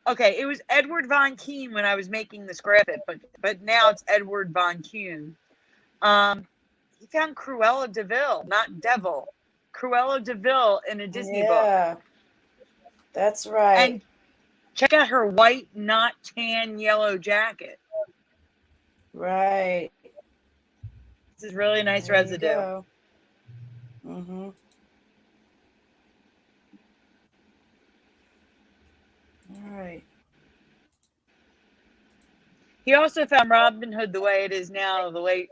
Okay, it was Edward Von Kuhn when I was making this graphic, but now it's Edward Von Kuhn. He found Cruella de Vil, not Devil. Cruella de Vil in a Disney book. Yeah, that's right. And check out her white, not tan, yellow jacket. Right. This is really nice residue. Mm-hmm. All right. He also found Robin Hood the way it is now, the late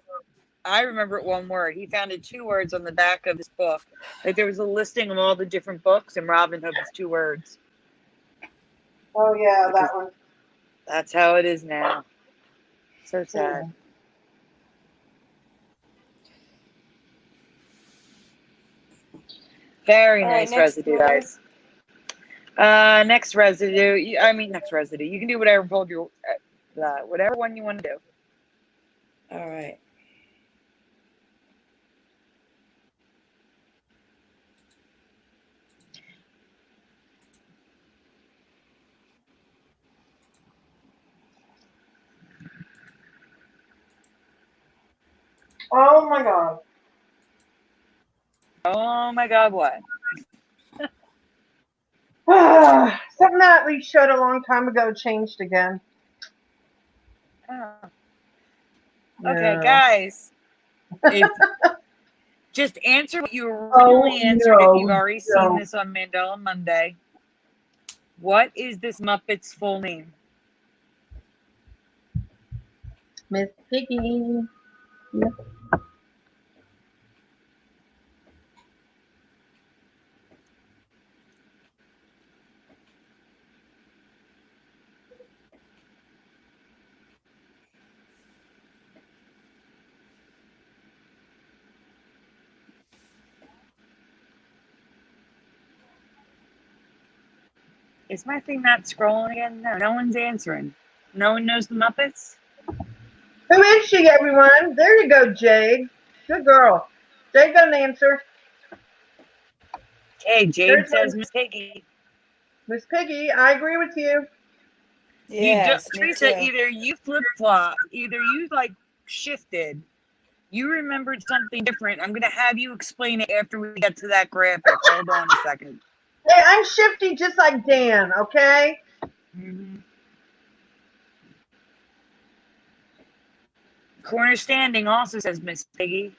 I remember it one word. He found it 2 words on the back of his book. Like there was a listing of all the different books, and Robin Hood was 2 words. Oh yeah, that one. That's how it is now. So sad. Very nice residue, guys. Next residue. Next residue. You can do whatever whatever one you want to do. All right. Oh my God. Oh my God, what? Something that we showed a long time ago changed again. Oh. Okay, guys. Just answer what you originally answered if you've already seen this on Mandela Monday. What is this Muppet's full name? Miss Piggy. Yep. Is my thing not scrolling again? No one's answering. No one knows the Muppets? Who is she, everyone? There you go, Jade. Good girl. Jade got an answer. Okay, Jade says Miss Piggy. Miss Piggy, I agree with you. Yes, Teresa, either you flip-flopped, either you shifted. You remembered something different. I'm going to have you explain it after we get to that graphic. Hold on a second. Hey, I'm shifty just like Dan, okay? Mm-hmm. Corner Standing also says Miss Piggy.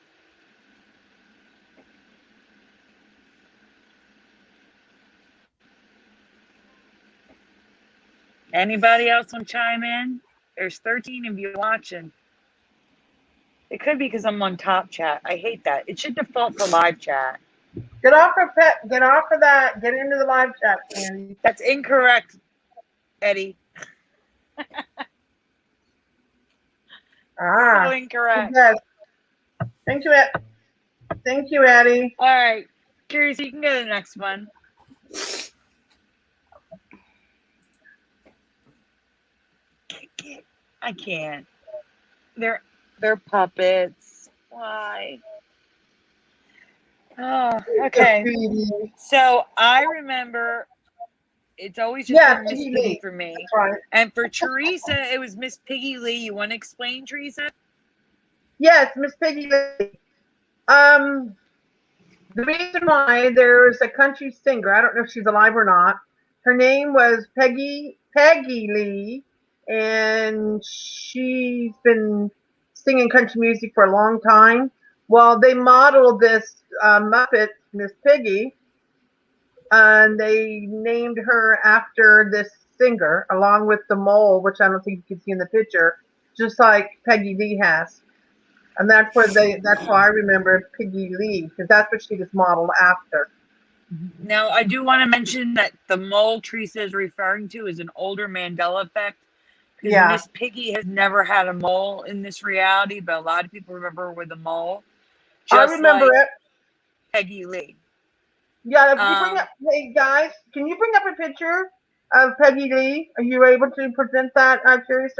Anybody else want to chime in? There's 13 of you watching. It could be because I'm on top chat. I hate that. It should default to live chat. Get off of that. Get into the live chat, Andy. That's incorrect, Eddie. So incorrect. Yes. Thank you, Eddie. All right. Curious, you can go to the next one. I can't. They're puppets. Why? Oh, okay. So I remember it's always just been Miss Piggy for me. Right. And for Teresa, it was Miss Piggy Lee. You want to explain, Teresa? Yes, Miss Piggy Lee. The reason why there's a country singer, I don't know if she's alive or not. Her name was Peggy Lee, and she's been singing country music for a long time. Well, they modeled this Muppet, Miss Piggy, and they named her after this singer, along with the mole, which I don't think you can see in the picture, just like Peggy Lee has. And that's why I remember Peggy Lee, because that's what she was modeled after. Now, I do want to mention that the mole Teresa is referring to is an older Mandela Effect, because Miss Piggy has never had a mole in this reality, but a lot of people remember her with a mole. I remember it. Peggy Lee. Yeah, if you bring up, hey guys, can you bring up a picture of Peggy Lee? Are you able to present that, Curious?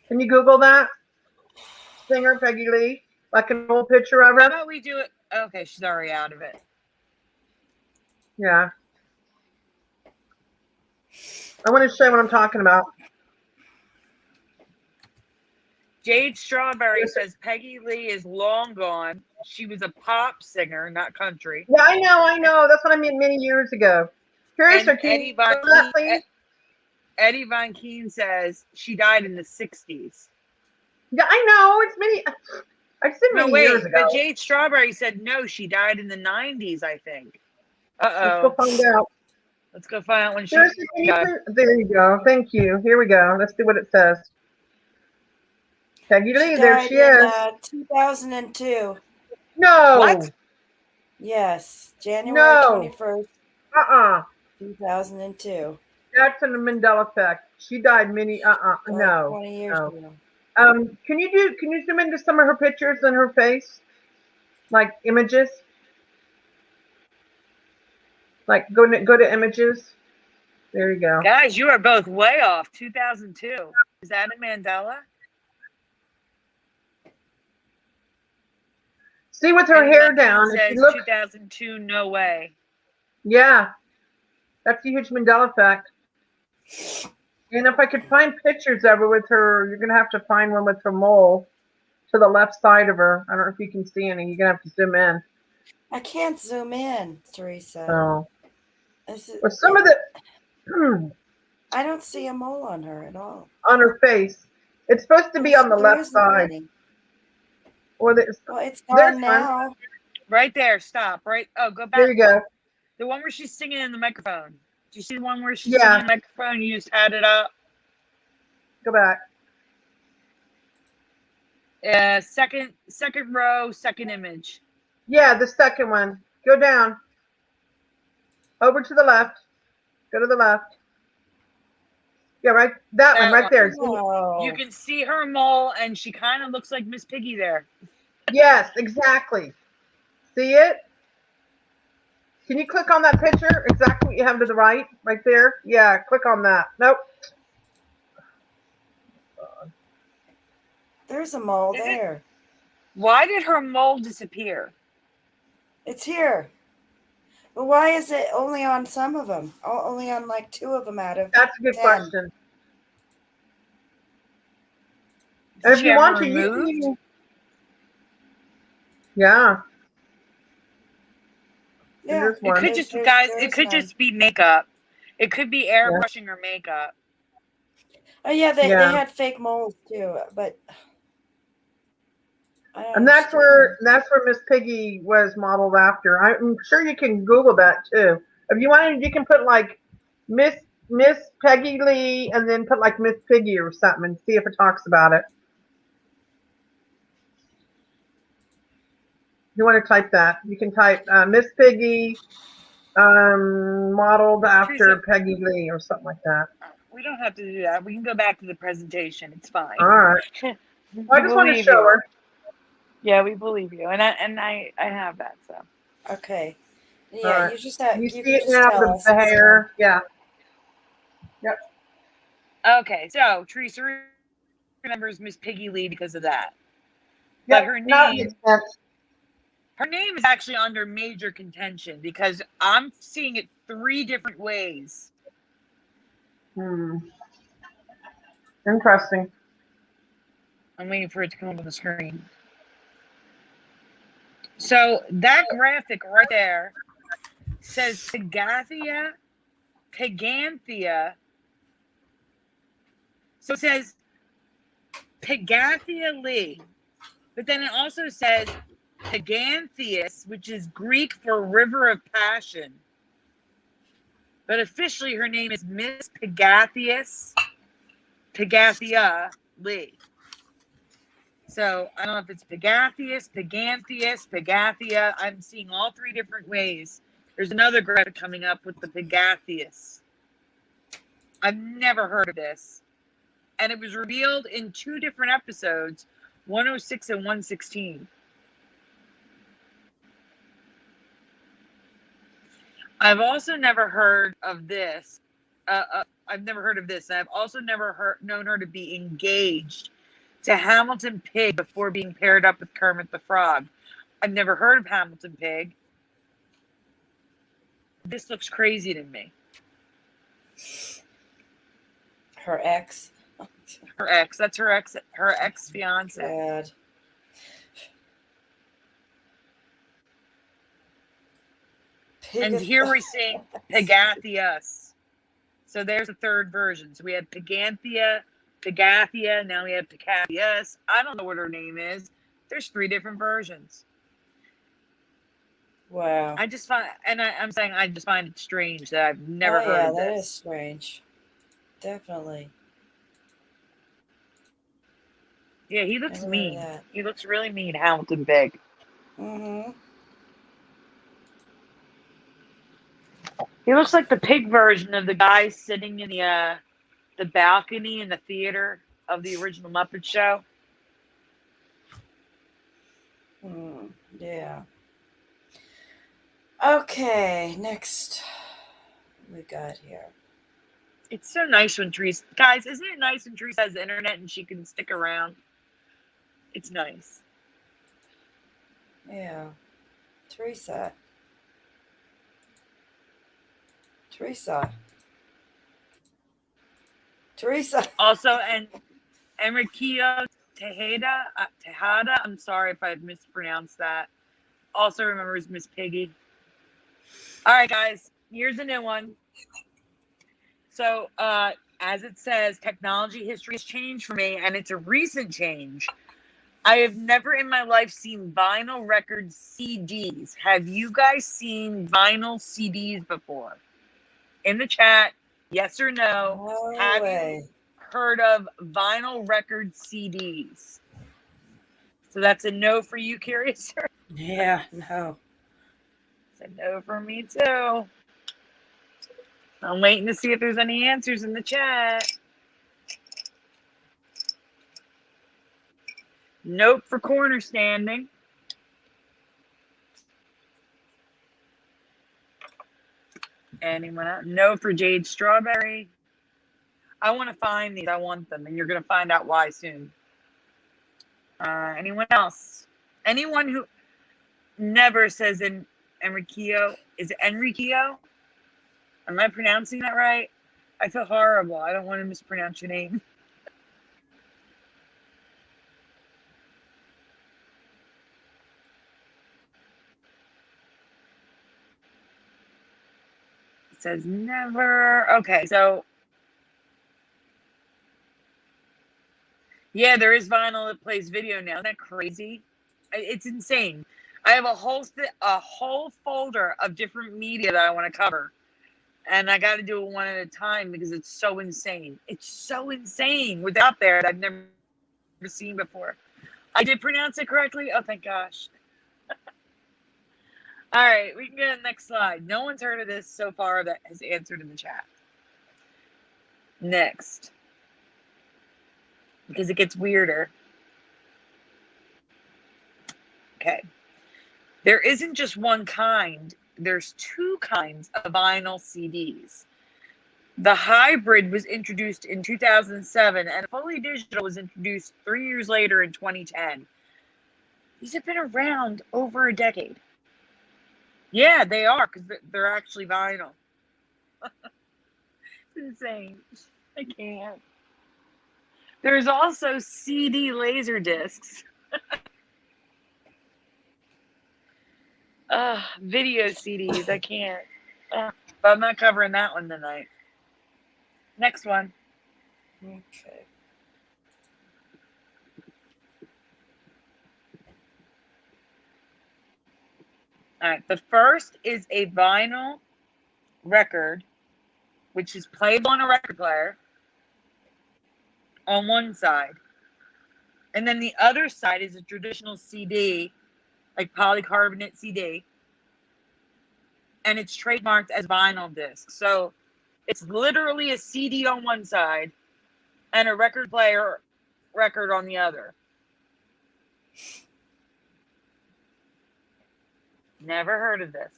Can you Google that? Singer Peggy Lee, like an old picture of her. How about we do it? Okay, she's already out of it. Yeah. I want to show you what I'm talking about. Jade Strawberry says Peggy Lee is long gone. She was a pop singer, not country. Yeah, I know. That's what I meant many years ago. Curious, Eddie Von Keen says she died in the 60s. Yeah, I know. It's many. I said many years ago. But Jade Strawberry said no. She died in the 90s, I think. Let's go find out. Let's go find out when she died. There you go. Thank you. Here we go. Let's see what it says. Peggy Lee, there she is. 2002. No. What? Yes, January 21st, 2002. That's in the Mandela Effect. She died no. 20 years ago. Can you zoom into some of her pictures and her face? Like images? Like go to images. There you go. Guys, you are both way off. 2002. Is that a Mandela? See, with her hair down, if says you look, 2002, no way. Yeah, that's a huge Mandela Effect. And if I could find pictures of her with her, you're gonna have to find one with her mole to the left side of her. I don't know if you can see any. You're gonna have to zoom in. I can't zoom in, Teresa. Oh. Well, some of the I don't see a mole on her at all. On her face. It's supposed to be on the left side. Well, it's gone now. One. Right there. Stop. Right. Oh, go back. There you go. The one where she's singing in the microphone. Do you see the one where she's singing in the microphone? You just had it up. Go back. Second row, second image. Yeah, the second one. Go down. Over to the left. Go to the left. Yeah, right. That one right there. You can see her mole, and she kind of looks like Miss Piggy there. Yes, exactly. See it? Can you click on that picture? Exactly what you have to the right there. Yeah, click on that. Nope. There's a mole there. Why did her mole disappear? It's here. But why is it only on some of them? Only on like 2 of them out of That's a good 10. question. And if you want to, you can. Yeah. Yeah. It could just, guys, it could just be makeup. It could be airbrushing her makeup. Oh, yeah, they had fake moles too, but. And that's where Miss Piggy was modeled after. I'm sure you can Google that too. If you wanted, you can put like Miss Peggy Lee and then put like Miss Piggy or something and see if it talks about it. You want to type that? You can type Miss Piggy modeled after Peggy Lee or something like that. We don't have to do that. We can go back to the presentation. It's fine. All right. I just want to show her. Yeah, we believe you, and I have that. So okay, yeah, you just have. You see it now, the hair, yeah. Yep. Okay, so Teresa remembers Miss Piggy Lee because of that. Yep, but her name is actually under major contention because I'm seeing it 3 different ways. Interesting. I'm waiting for it to come up on the screen. So that graphic right there says Pegathia. So it says Pegathia Lee, but then it also says Peganthius, which is Greek for river of passion. But officially her name is Miss Pegathia Lee. So I don't know if it's Pegathius, Pegathia. I'm seeing all 3 different ways. There's another graphic coming up with the Pegathius. I've never heard of this. And it was revealed in 2 different episodes, 106 and 116. I've also never heard of this. I've never heard of this. And I've also never known her to be engaged to Hamilton Pig before being paired up with Kermit the Frog. I've never heard of Hamilton Pig. This looks crazy to me. Her ex. That's her ex-fiance. God. And here we're seeing Pegathius. So there's a 3rd version. So we have Pegathia, now we have Pegathius. I don't know what her name is. There's 3 different versions. Wow. I just find it strange that I've never heard of this. Yeah, that is strange. Definitely. Yeah, he looks I remember mean. that. He looks really mean, Hamilton Big. Mm-hmm. He looks like the pig version of the guy sitting in the balcony in the theater of the original Muppet Show. Yeah. Okay, next we got here. It's so nice when Teresa, guys, isn't it nice when Teresa has the internet and she can stick around? It's nice. Yeah. Teresa. Teresa. Also, and Enriquillo Tejada, I'm sorry if I mispronounced that. Also remembers Miss Piggy. All right, guys, here's a new one. So, as it says, technology history has changed for me, and it's a recent change. I have never in my life seen vinyl record CDs. Have you guys seen vinyl CDs before? In the chat, yes or no. No have way. you heard of vinyl record CDs? So that's a no for you, Curious? Yeah, no. It's a no for me too. I'm waiting to see if there's any answers in the chat. Nope for corner standing. Anyone else? No for Jade Strawberry. I want to find these. I want them, and you're going to find out why soon. Anyone else? Anyone who never says Enriquillo? Is it Enriquillo? Am I pronouncing that right? I feel horrible. I don't want to mispronounce your name. It says never. Okay, so yeah, there is vinyl that plays video now. Isn't that crazy? It's insane. I have a whole folder of different media that I want to cover, and I got to do it one at a time because it's so insane. It's so insane what's out there that I've never seen before. I did pronounce it correctly. Oh, thank gosh. All right, we can go to the next slide. No one's heard of this so far that has answered in the chat. Next, because it gets weirder. Okay. There isn't just one kind. There's two kinds of vinyl CDs. The hybrid was introduced in 2007, and fully digital was introduced 3 years later in 2010. These have been around over a decade. Yeah, they are, because they're actually vinyl. It's insane. I can't. There's also CD laser discs. Video CDs. I can't. But I'm not covering that one tonight. Next one. Okay. All right. The first is a vinyl record, which is playable on a record player on one side. And then the other side is a traditional CD, like polycarbonate CD. And it's trademarked as vinyl disc. So it's literally a CD on one side and a record player record on the other. Never heard of this.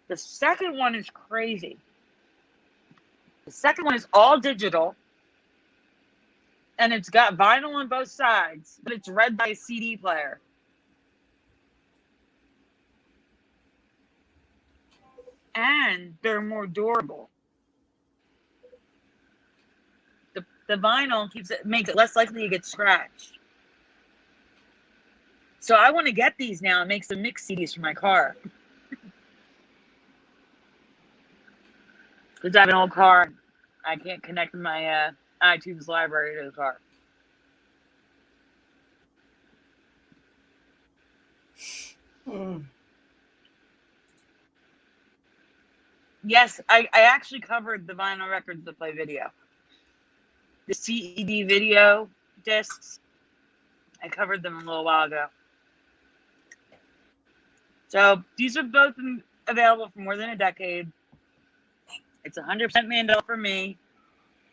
The second one is crazy. The second one is all digital. And it's got vinyl on both sides, but it's read by a CD player. And they're more durable. The vinyl makes it less likely to get scratched. So I want to get these now and make some mix CDs for my car. Because I have an old car. I can't connect my iTunes library to the car. Yes, I actually covered the vinyl records that play video. The CED video discs, I covered them a little while ago. So these have both been available for more than a decade. It's 100% Mandela for me.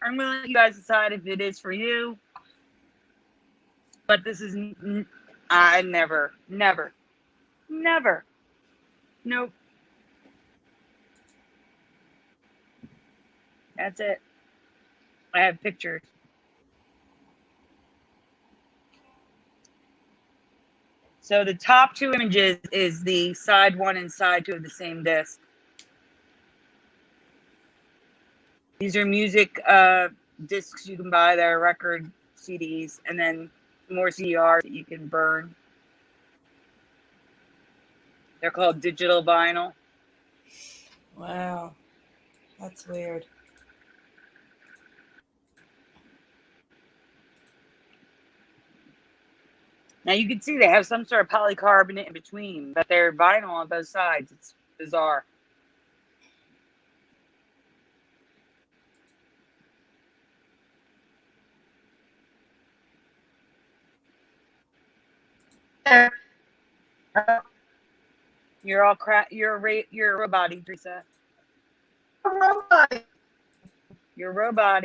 I'm going to let you guys decide if it is for you. But this is, I never. Nope. That's it. I have pictures. So the top two images is the side one and side two of the same disc. These are music discs you can buy. They're record CDs, and then more CDRs that you can burn. They're called digital vinyl. Wow. That's weird. Now you can see they have some sort of polycarbonate in between, but they're vinyl on both sides. It's bizarre. You're all crap. You're a robot, Teresa. A robot. You're a robot.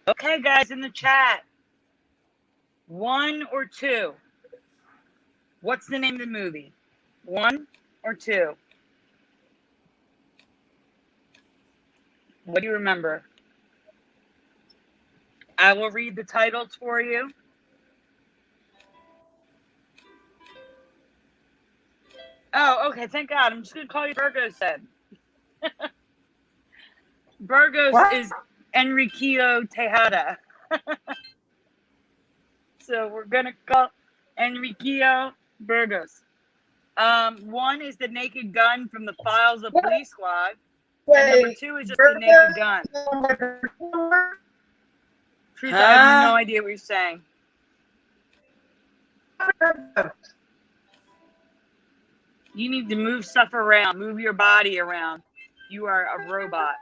Okay, guys, in the chat. 1 or 2? What's the name of the movie? 1 or 2? What do you remember? I will read the titles for you. Oh, okay. Thank God. I'm just going to call you Burgos then. Burgos is Enriquillo Tejada. So we're going to call Enriquillo Burgos. 1 is The Naked Gun from the Files of Police Squad. And number 2 is just The Naked Gun. Truth, I have no idea what you're saying. You need to move stuff around. Move your body around. You are a robot.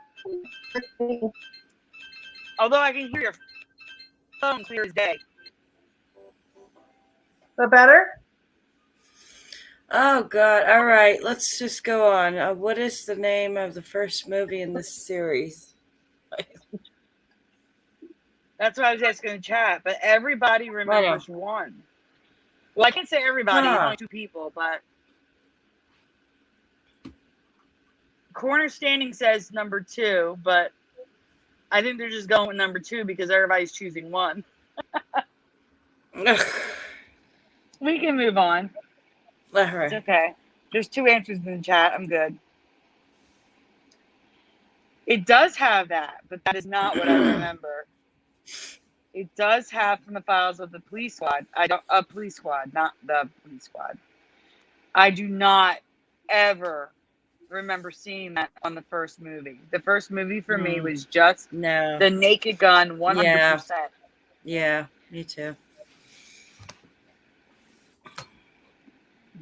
Although I can hear your phone clear as day. The better? Oh, God. All right. Let's just go on. What is the name of the first movie in this series? That's what I was asking in the chat. But everybody remembers 1. Well, I can't say everybody. It's only 2 people. But Corner Standing says number 2. But I think they're just going with number 2 because everybody's choosing 1. We can move on. All right. It's okay. There's 2 answers in the chat. I'm good. It does have that, but that is not what I remember. It does have From the Files of the Police Squad. Police Squad, not the Police Squad. I do not ever remember seeing that on the first movie. The first movie for me was just The Naked Gun, 100%. Yeah, me too.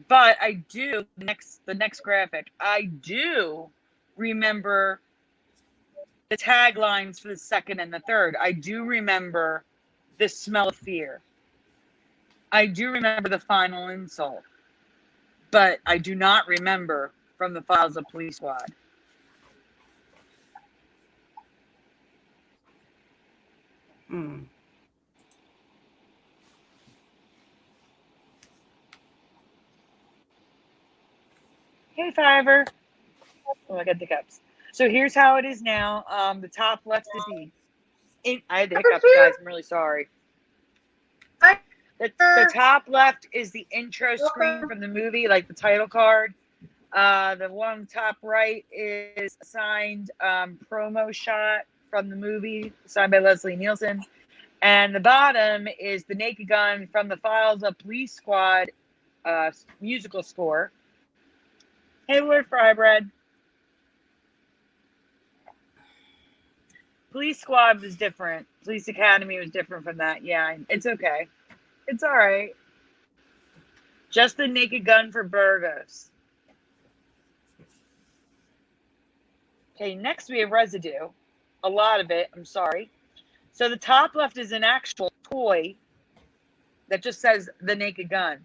But I do, the next graphic, I do remember the taglines for the second and the third. I do remember The Smell of Fear. I do remember The Final Insult. But I do not remember From the Files of Police Squad. Hey, Fiverr. Oh, I got the hiccups. So here's how it is now. The top left is I had the hiccups, guys. I'm really sorry. The top left is the intro screen from the movie, like the title card. The one top right is a signed promo shot from the movie, signed by Leslie Nielsen. And the bottom is The Naked Gun from the Files of Police Squad musical score. Hey, Lord Frybread. Police Squad was different. Police Academy was different from that. Yeah, it's okay. It's all right. Just the Naked Gun for Burgos. Okay, next we have residue. A lot of it, I'm sorry. So the top left is an actual toy that just says the Naked Gun.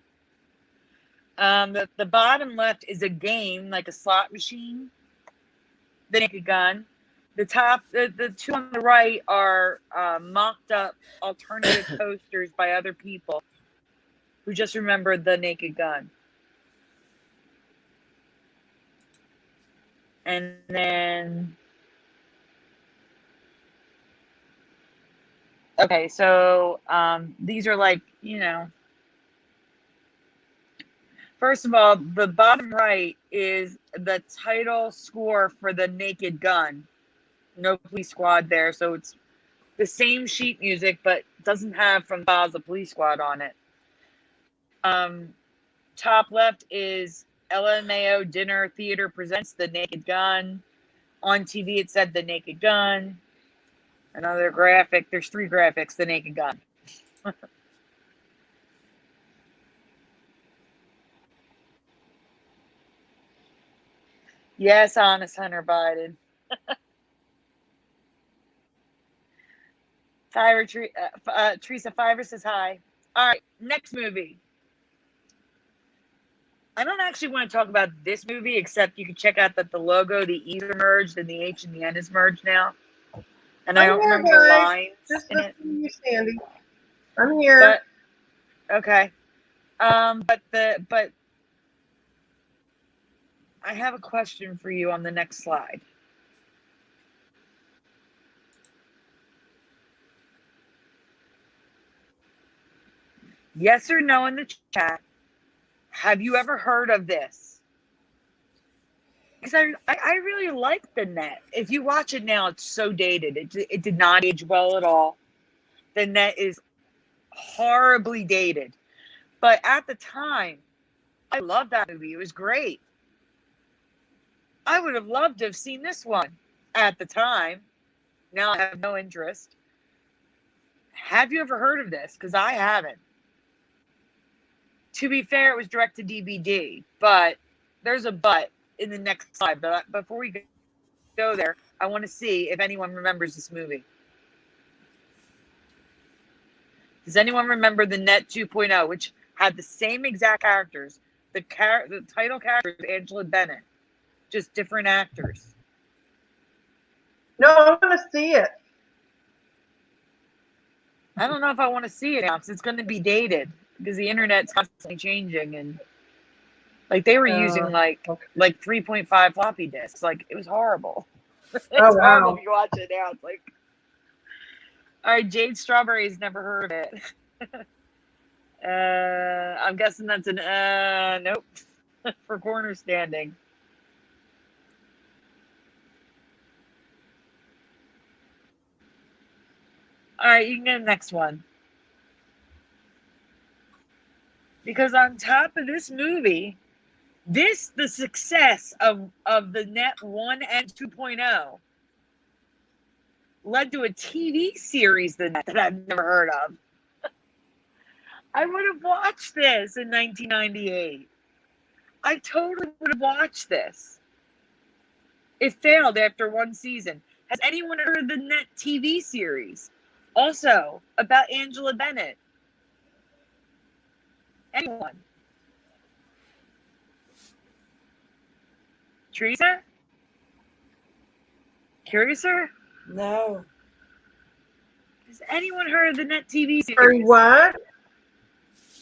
The bottom left is a game, like a slot machine, the Naked Gun. The two on the right are mocked up alternative posters by other people who just remembered the Naked Gun. And then, okay, so these are like, first of all, the bottom right is the title score for the Naked Gun. No Police Squad there, so it's the same sheet music, but doesn't have From Basel Police Squad on it. Top left is LMAO Dinner Theater Presents The Naked Gun. On TV, it said The Naked Gun. Another graphic. There's 3 graphics, The Naked Gun. Yes, honest Hunter Biden. Teresa Fiver says hi. All right, next movie. I don't actually want to talk about this movie, except you can check out that the logo, the E's are merged, and the H and the N is merged now. And I don't remember the lines. Just listening to you, Sandy. I'm here. But, okay. But I have a question for you on the next slide. Yes or no in the chat. Have you ever heard of this? Because I really like the Net. If you watch it now, it's so dated. It did not age well at all. The Net is horribly dated. But at the time, I loved that movie. It was great. I would have loved to have seen this one at the time. Now I have no interest. Have you ever heard of this? Because I haven't. To be fair, it was direct to DVD, but there's a but in the next slide. But before we go there, I want to see if anyone remembers this movie. Does anyone remember the Net 2.0, which had the same exact characters? The title character is Angela Bennett, just different actors. No, I want to see it. I don't know if I want to see it now because it's going to be dated. Because the internet's constantly changing, and like they were using like 3.5 floppy disks. Like it was horrible. It's horrible if you watch it now. It's like, all right, Jade Strawberry's never heard of it. I'm guessing that's an nope for corner standing. All right, you can get the next one. Because on top of this movie, the success of the Net 1 and 2.0 led to a TV series, The Net, that I've never heard of. I would have watched this in 1998. I totally would have watched this. It failed after 1 season. Has anyone heard of the Net TV series? Also, about Angela Bennett. Anyone? Teresa? Curiouser? No. Has anyone heard of the Net TV series? What?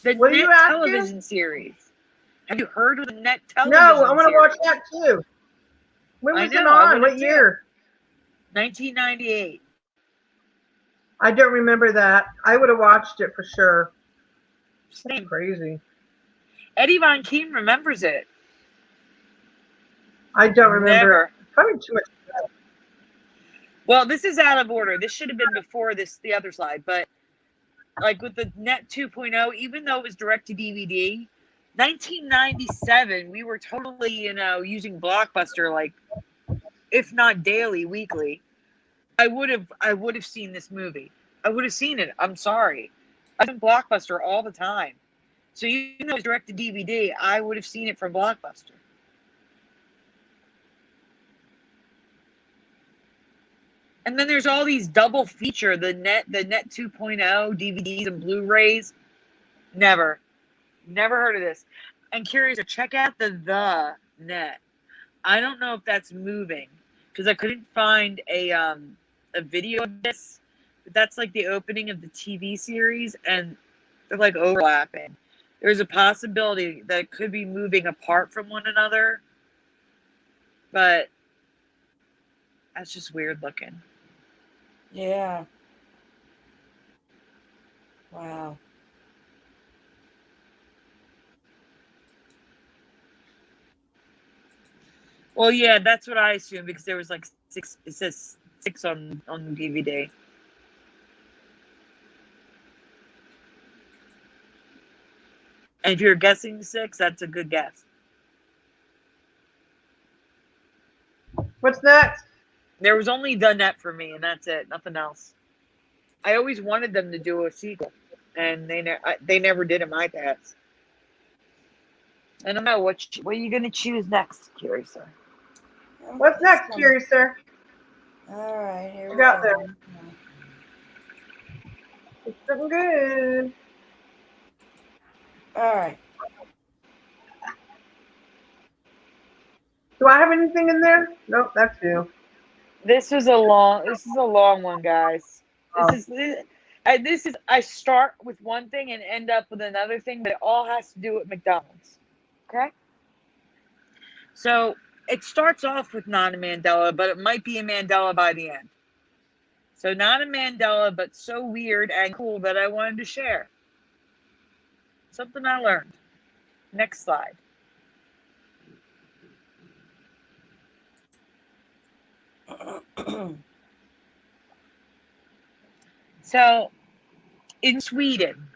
The what Net television series. Have you heard of the Net television series? No, I want to watch that too. When was it on? What year? 1998. I don't remember that. I would have watched it for sure. That's crazy. Eddie Von Keem remembers it. I don't remember. Never. Probably too much. Well, this is out of order. This should have been before the other slide. But like with the Net 2.0, even though it was direct to DVD, 1997, we were totally, using Blockbuster, like, if not daily, weekly. I would have seen this movie. I would have seen it. I'm sorry. I was in Blockbuster all the time. So even though it was direct to DVD, I would have seen it from Blockbuster. And then there's all these double feature, the Net 2.0 DVDs and Blu-rays. Never heard of this. And curious, check out the Net. I don't know if that's moving because I couldn't find a video of this. But that's like the opening of the TV series, and they're like overlapping. There's a possibility that it could be moving apart from one another, but that's just weird looking. Yeah. Wow. Well, yeah, that's what I assumed because there was like 6. It says 6 on the DVD. And if you're guessing 6, that's a good guess. What's next? There was only the Net for me, and that's it. Nothing else. I always wanted them to do a sequel, and they never did in my past. I don't know what are you going to choose next, Curiouser? What's next, Curiouser? All right, here we got go. there. It's looking good. All right. Do I have anything in there? Nope, that's you. This is a long one, guys. This is I start with one thing and end up with another thing, but it all has to do with McDonald's. Okay? So it starts off with not a Mandela, but it might be a Mandela by the end. So not a Mandela, but so weird and cool that I wanted to share. Something I learned. Next slide. So in Sweden,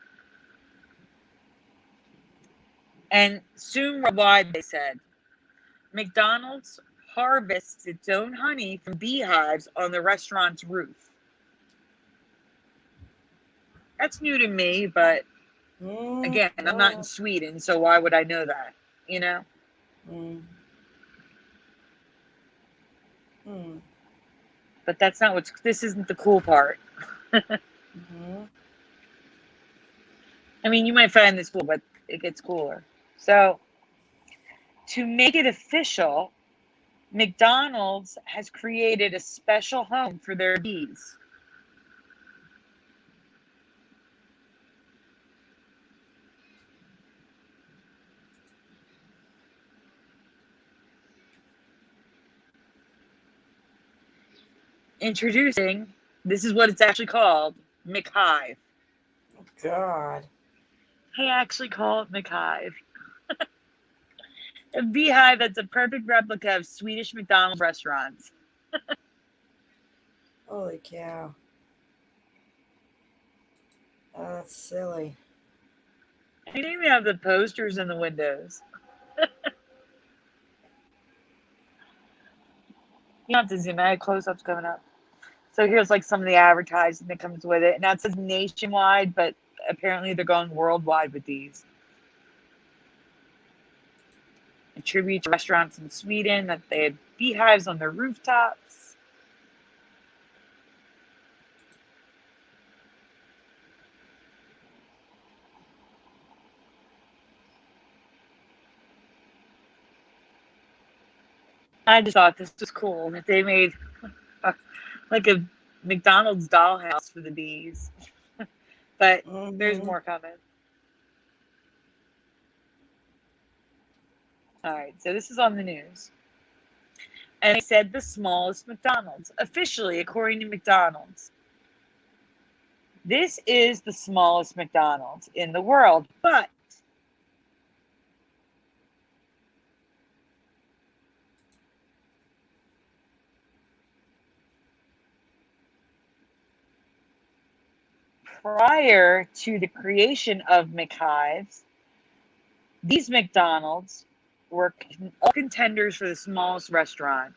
and soon worldwide, they said, McDonald's harvests its own honey from beehives on the restaurant's roof. That's new to me, but again, I'm not in Sweden, so why would I know that? You know? But that's not this isn't the cool part. I mean, you might find this cool, but it gets cooler. So, to make it official, McDonald's has created a special home for their bees. Introducing, this is what it's actually called, McHive. Oh, God. They actually call it McHive. A beehive that's a perfect replica of Swedish McDonald's restaurants. Holy cow. Oh, that's silly. They didn't even have the posters in the windows. You have to zoom out. Close-up's coming up. So here's like some of the advertising that comes with it. Now it says nationwide, but apparently they're going worldwide with these. A tribute to restaurants in Sweden that they had beehives on their rooftops. I just thought this was cool that they made like a McDonald's dollhouse for the bees. But there's more coming. All right, so this is on the news. And they said the smallest McDonald's, officially according to McDonald's. This is the smallest McDonald's in the world, but prior to the creation of McHives, these McDonald's were all contenders for the smallest restaurant.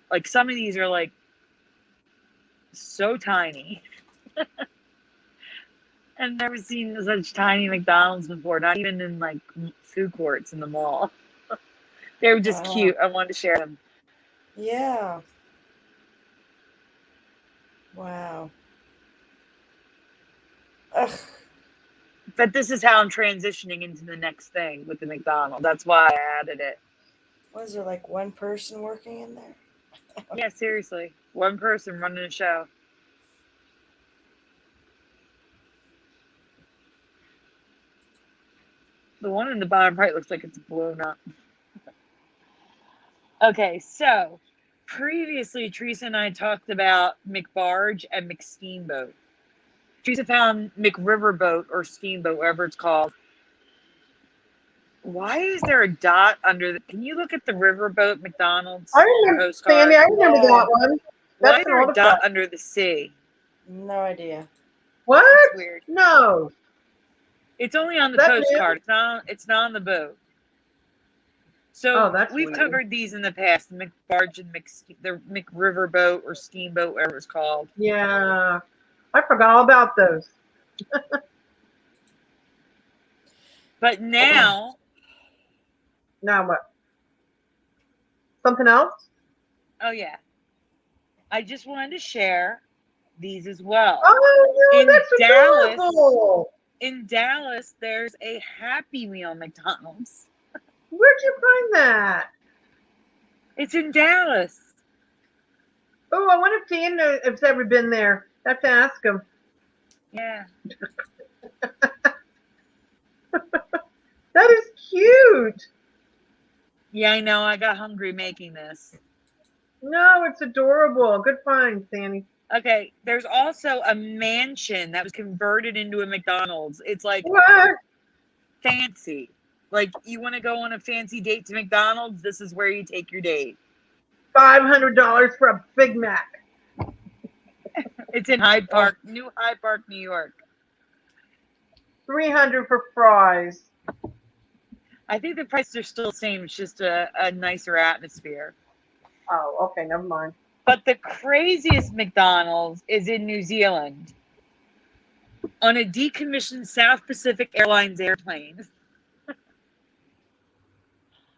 Like some of these are like so tiny. I've never seen such tiny McDonald's before, not even in like food courts in the mall. They were just cute. I wanted to share them. Yeah. Wow. Ugh. But this is how I'm transitioning into the next thing with the McDonald's. That's why I added it. Was there like one person working in there? Yeah, seriously. One person running a show. The one in the bottom right looks like it's blown up. Okay, so previously Teresa and I talked about McBarge and McSteamboat. Teresa found McRiverboat or Steamboat, whatever it's called. Why is there a dot under the... Can you look at the Riverboat McDonald's postcard? Sandy, I remember that one. Why is there a dot under the C? No idea. What? That's weird. No. It's only on the postcard. It's not on the boat. So we've covered these in the past, the McBarge and the McRiverboat or Steamboat, whatever it's called. Yeah. I forgot all about those. But now... Now what? Something else? Oh, yeah. I just wanted to share these as well. Oh, no, that's adorable. In Dallas, there's a Happy Meal McDonald's. Where'd you find that? It's in Dallas. Oh, I wonder if Dan has ever been there. I have to ask him. Yeah. That is cute. Yeah, I know. I got hungry making this. No, it's adorable. Good find, Sandy. Okay, there's also a mansion that was converted into a McDonald's. It's like fancy. Like, you want to go on a fancy date to McDonald's? This is where you take your date. $500 for a Big Mac. It's in Hyde Park, New York. $300 for fries. I think the prices are still the same. It's just a nicer atmosphere. Oh, okay. Never mind. But the craziest McDonald's is in New Zealand on a decommissioned South Pacific Airlines airplane.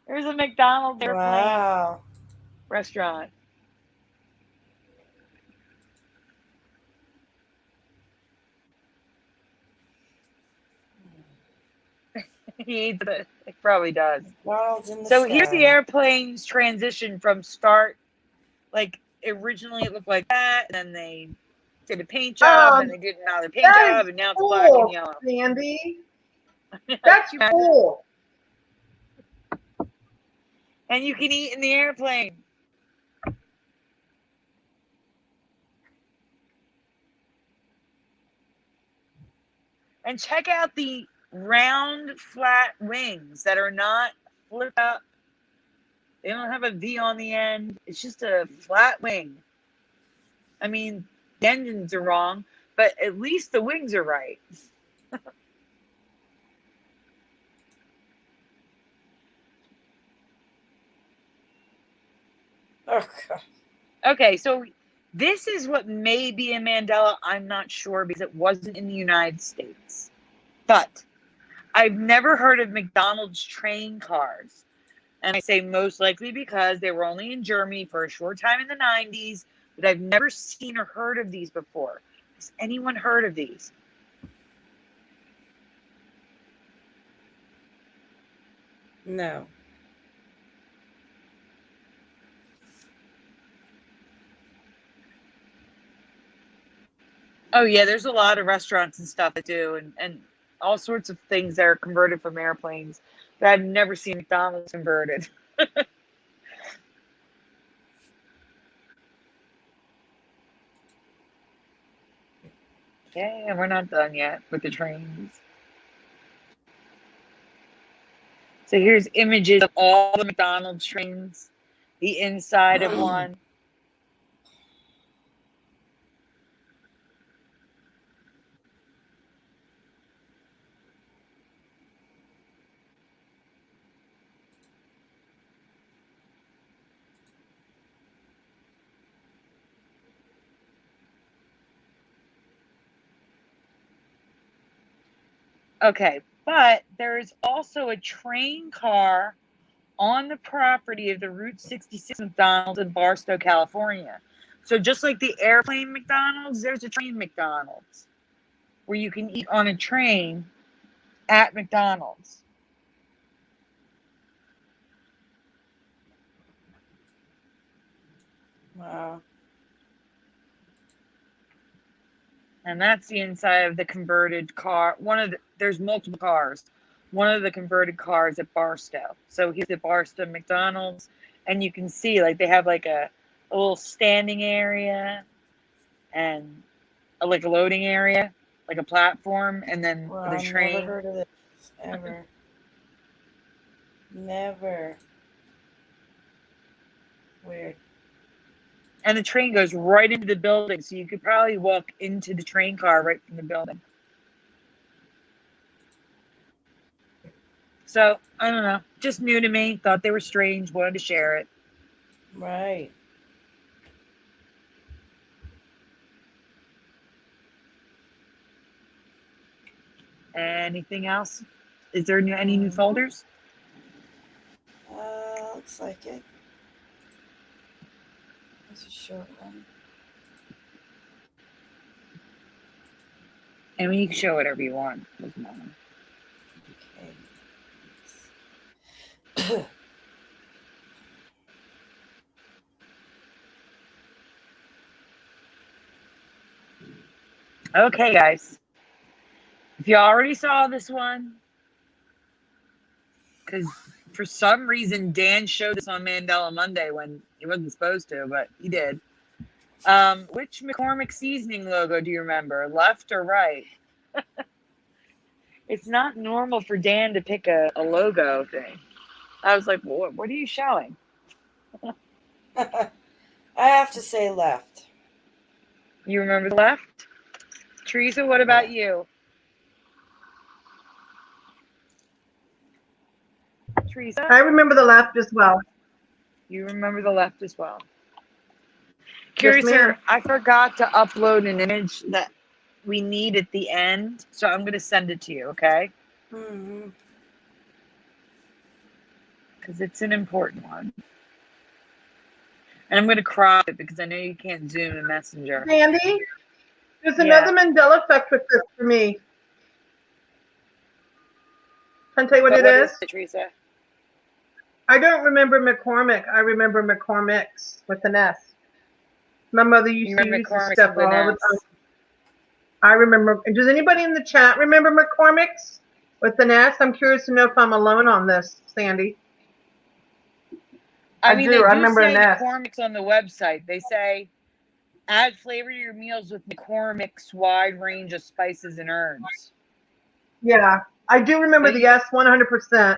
There's a McDonald's airplane restaurant. He eats it. It probably does. So here's the airplane's transition from start. Like, originally it looked like that, and then they did a paint job, and they did another paint job, and now it's black and yellow. Sandy. That's cool. And you can eat in the airplane. And check out the round, flat wings that are not flipped up. They don't have a V on the end. It's just a flat wing. I mean, the engines are wrong, but at least the wings are right. Okay, so this is what may be in Mandela. I'm not sure because it wasn't in the United States. But I've never heard of McDonald's train cars. And I say most likely because they were only in Germany for a short time in the 90s, but I've never seen or heard of these before. Has anyone heard of these? No. Oh, yeah, there's a lot of restaurants and stuff that do, and all sorts of things that are converted from airplanes. But I've never seen McDonald's converted. Okay, and we're not done yet with the trains. So here's images of all the McDonald's trains, the inside of one. Okay, but there's also a train car on the property of the Route 66 McDonald's in Barstow, California. So just like the airplane McDonald's, there's a train McDonald's where you can eat on a train at McDonald's. Wow. And that's the inside of the converted car. There's multiple cars. One of the converted cars at Barstow. So here's at Barstow McDonald's, and you can see like they have like a little standing area and a loading area, like a platform, and then the train. Never heard of this ever. Never. Weird. And the train goes right into the building, so you could probably walk into the train car right from the building. So, I don't know. Just new to me. Thought they were strange. Wanted to share it. Right. Anything else? Is there any new folders? Looks like it. It's a short one. I mean, you can show whatever you want. Doesn't matter. Okay. Okay, guys. If you already saw this one, because for some reason Dan showed this on Mandela Monday when he wasn't supposed to, but he did. Which McCormick seasoning logo do you remember? Left or right? It's not normal for Dan to pick a logo thing. I was like, what are you showing? I have to say left. You remember the left? Teresa, what about you? Teresa? I remember the left as well. You remember the left as well. Yes, Curiouser, I forgot to upload an image that we need at the end, so I'm going to send it to you, okay? Mm-hmm. Because it's an important one. And I'm going to crop it because I know you can't zoom in Messenger. Sandy, there's another Mandela Effect with this for me. Can I tell you what it is? What is it, Teresa? I don't remember McCormick. I remember McCormick's with an S. My mother used to use this stuff all the time. I remember. Does anybody in the chat remember McCormick's with an S? I'm curious to know if I'm alone on this, Sandy. I mean, they do remember say McCormick's on the website. They say, add flavor to your meals with McCormick's wide range of spices and herbs. Yeah, I do remember the S 100%.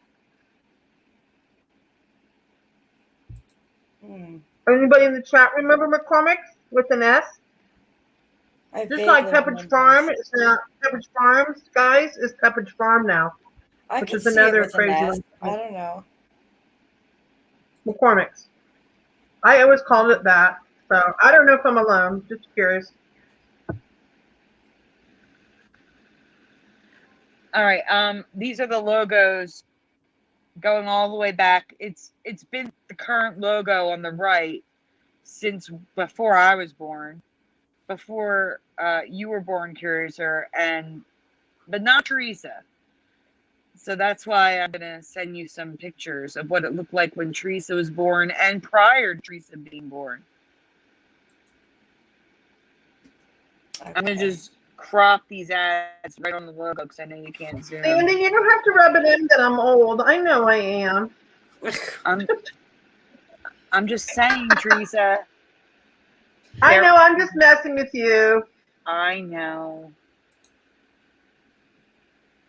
Anybody in the chat remember McCormick's with an S? Just like Pepperidge Farm, it's not Pepperidge Farms, guys, is Pepperidge Farm now, which is another crazy one. I don't know. McCormick's. I always called it that, so I don't know if I'm alone. Just curious. All right. These are the logos going all the way back. It's been the current logo on the right since before I was born, before you were born, Curiouser, but not Teresa. So that's why I'm gonna send you some pictures of what it looked like when Teresa was born and prior to Teresa being born. Okay. I'm gonna just crop these ads right on the logo because I know you can't zoom. Sandy, you don't have to rub it in that I'm old. I know I am. I'm just saying, Teresa. I know, I'm just messing with you. I know.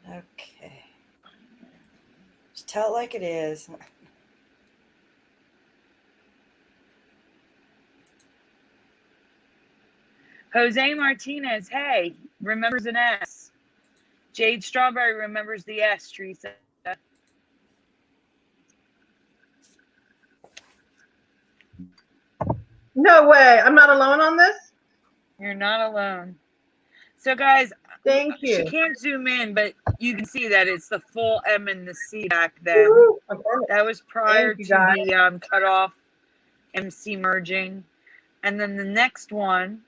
Okay. Just tell it like it is. Jose Martinez, hey, remembers an S. Jade Strawberry remembers the S, Teresa. No way. I'm not alone on this? You're not alone. So, guys, Thank you. She can't zoom in, but you can see that it's the full M and the C back then. That was prior to the cut off MC merging. And then the next one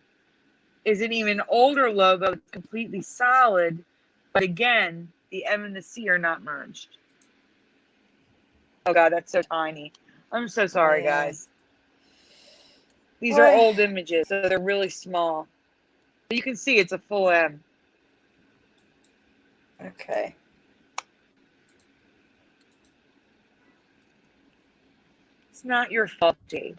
is an even older logo, completely solid, but again, the M and the C are not merged. Oh God, that's so tiny. I'm so sorry, guys. These are old images, so they're really small. But you can see it's a full M. Okay. It's not your fault, Jade.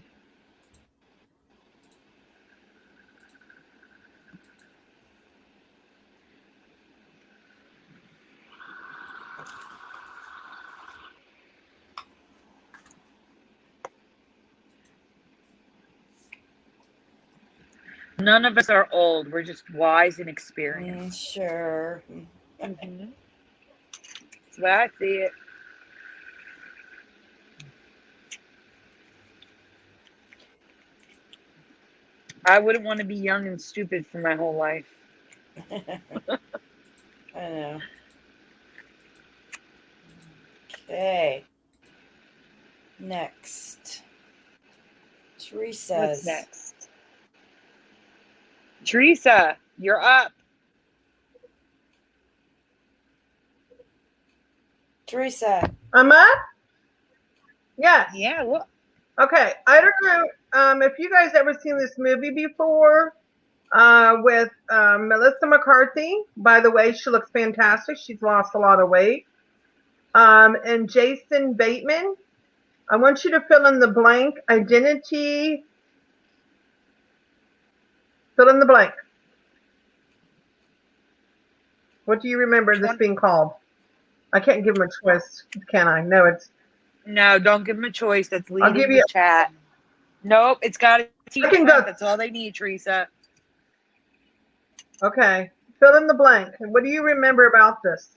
None of us are old. We're just wise and experienced. Sure. Mm-hmm. That's the way I see it. I wouldn't want to be young and stupid for my whole life. I know. Okay. Next. Teresa. What's next? Teresa, you're up. Teresa. I'm up? Yes. Yeah, look. Okay. I don't know if you guys ever seen this movie before with Melissa McCarthy. By the way, she looks fantastic. She's lost a lot of weight. And Jason Bateman. I want you to fill in the blank. Identity. Fill in the blank. What do you remember this being called? I can't give him a choice, can I? No, don't give him a choice. That's leading the chat. Nope, it's got to teach them. That's all they need, Teresa. Okay. Fill in the blank. What do you remember about this?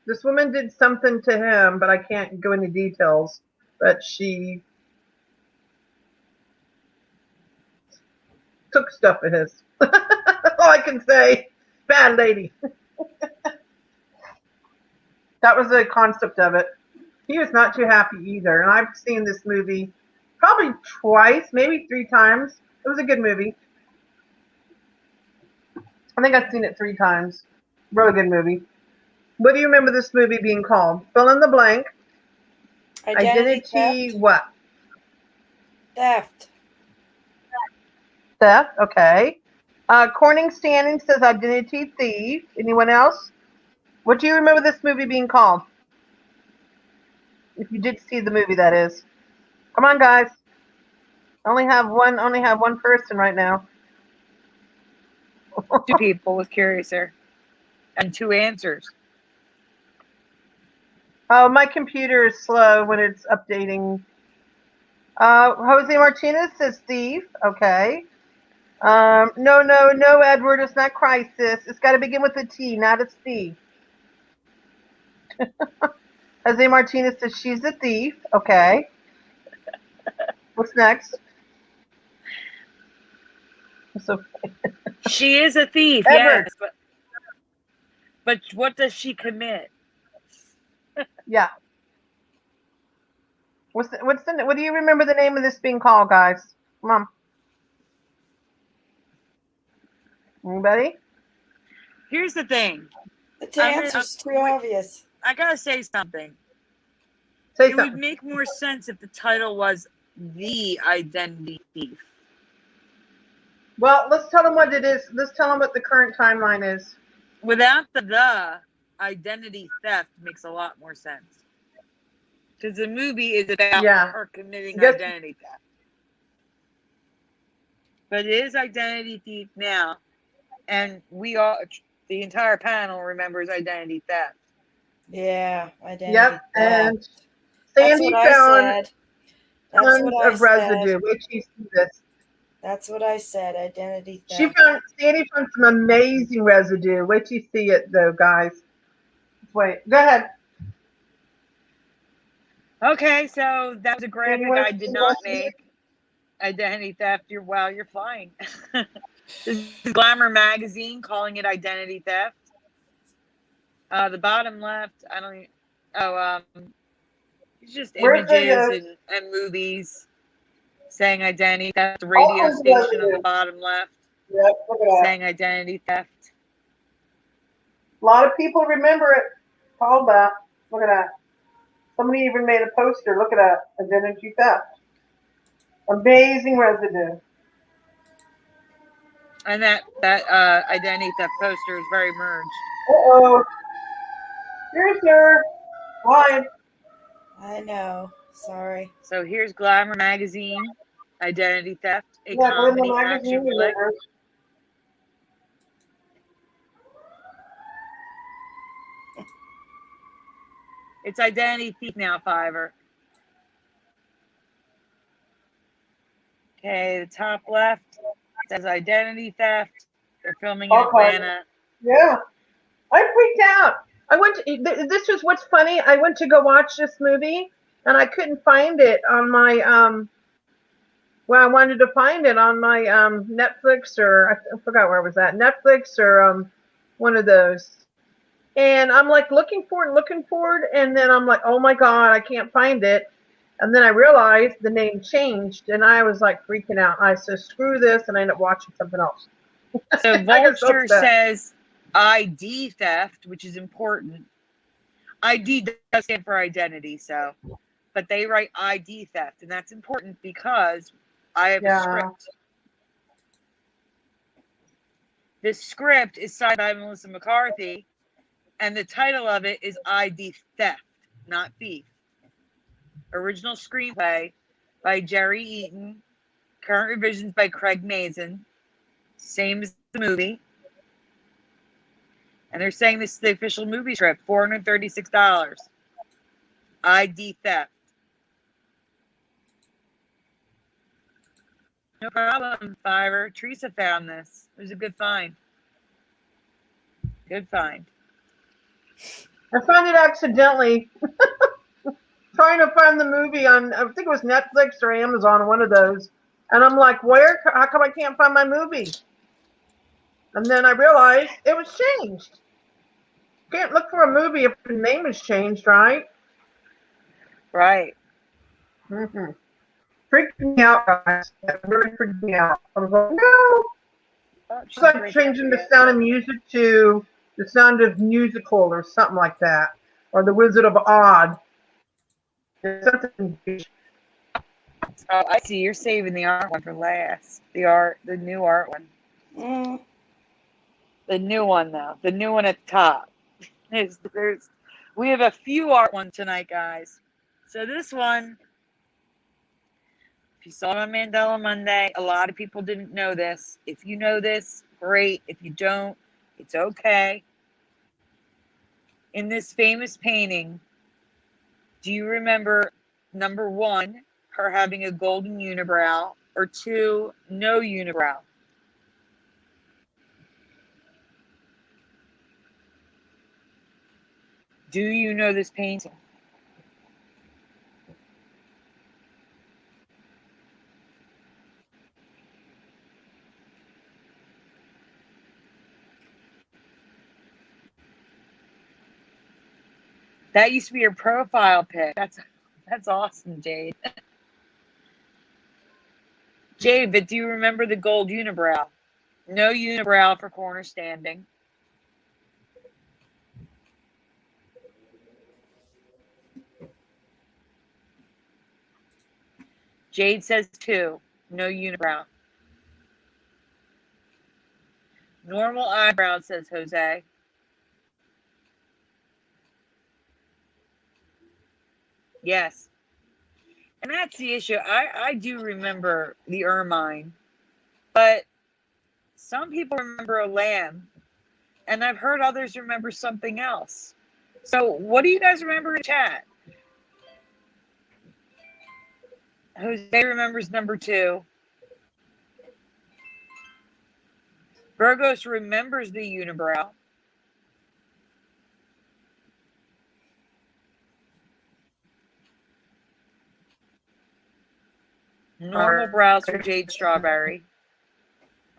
This woman did something to him, but I can't go into details. But she took stuff of his. All I can say. Bad lady. That was the concept of it. He was not too happy either. And I've seen this movie probably twice, maybe 3 times. It was a good movie. I think I've seen it 3 times. Really good movie. What do you remember this movie being called? Fill in the blank. Identity theft. What? Theft. Theft, okay. Corning Standing says identity thief. Anyone else? What do you remember this movie being called? If you did see the movie, that is. Come on, guys. Only have one person right now. 2 people with Curiouser. And 2 answers. Oh, my computer is slow when it's updating. Jose Martinez says thief. Okay. No, Edward, it's not crisis. It's got to begin with a T, not a C. Jose Martinez says she's a thief. Okay. What's next? So she is a thief, Edward. Yes. But what does she commit? Yeah. What do you remember the name of this being called, guys? Come on. Anybody? Here's the thing. The answer's too obvious. I gotta say something. It would make more sense if the title was The Identity Thief. Well, let's tell them what it is. Let's tell them what the current timeline is. Without the identity theft makes a lot more sense. Because the movie is about her committing identity theft. But it is identity thief now. And we all, the entire panel remembers identity theft. Yeah, identity theft. And Sandy found tons of residue. Wait till you see this. That's what I said, identity theft. Sandy found some amazing residue. Wait till you see it, though, guys. Wait, go ahead. Okay, so that was a graphic I did not make. Identity theft, you're fine. This is Glamour magazine calling it identity theft. The bottom left, I don't even, it's just images and movies saying identity theft. The radio station on the bottom left. Yep, look at that. Saying identity theft. A lot of people remember it. Called that. Look at that. Somebody even made a poster. Look at that. Identity theft. Amazing residue. And that identity theft poster is very merged. Uh-oh. Here's your line. I know. Sorry. So here's Glamour magazine, identity theft, a Yeah, comedy action flick. It's identity thief now, Fiverr. Okay, the top left says identity theft. They're filming in Atlanta. Yeah. I freaked out. I went to, this was what's funny. I went to go watch this movie and I couldn't find it on my well, I wanted to find it on my Netflix, or I forgot where it was at. Netflix or one of those. And I'm like looking for it, and then I'm like, oh my God, I can't find it. And then I realized the name changed, and I was like freaking out. I said, screw this, and I ended up watching something else. So Vulture says ID theft, which is important. ID does stand for identity, so, but they write ID theft, and that's important because I have a script. This script is signed by Melissa McCarthy, and the title of it is ID theft, not thief. Original screenplay by Jerry Eaton. Current revisions by Craig Mazin. Same as the movie. And they're saying this is the official movie script, $436. ID theft. No problem, Fiverr. Teresa found this. It was a good find. Good find. I found it accidentally. Trying to find the movie on, I think it was Netflix or Amazon, one of those. And I'm like, where? How come I can't find my movie? And then I realized it was changed. Can't look for a movie if the name is changed, right? Right. Mm-hmm. Freaked me out, guys. That really freaked me out. I was like, no. It's like changing the Sound of Music to the Sound of Musical or something like that. Or the Wizard of Oz. Oh, I see. You're saving the art one for last. The new art one. Mm. The new one, though. The new one at the top. We have a few art ones tonight, guys. So this one, if you saw it on Mandela Monday, a lot of people didn't know this. If you know this, great. If you don't, it's okay. In this famous painting, do you remember, number one, her having a golden unibrow, or two, no unibrow? Do you know this painting? That used to be your profile pic. That's awesome, Jade. Jade, but do you remember the gold unibrow? No unibrow for corner standing. Jade says two. No unibrow. Normal eyebrow, says Jose. Yes. And that's the issue. I do remember the ermine, but some people remember a lamb, and I've heard others remember something else. So what do you guys remember in chat? Jose remembers number two. Burgos remembers the unibrow. Normal brows for Jade Strawberry.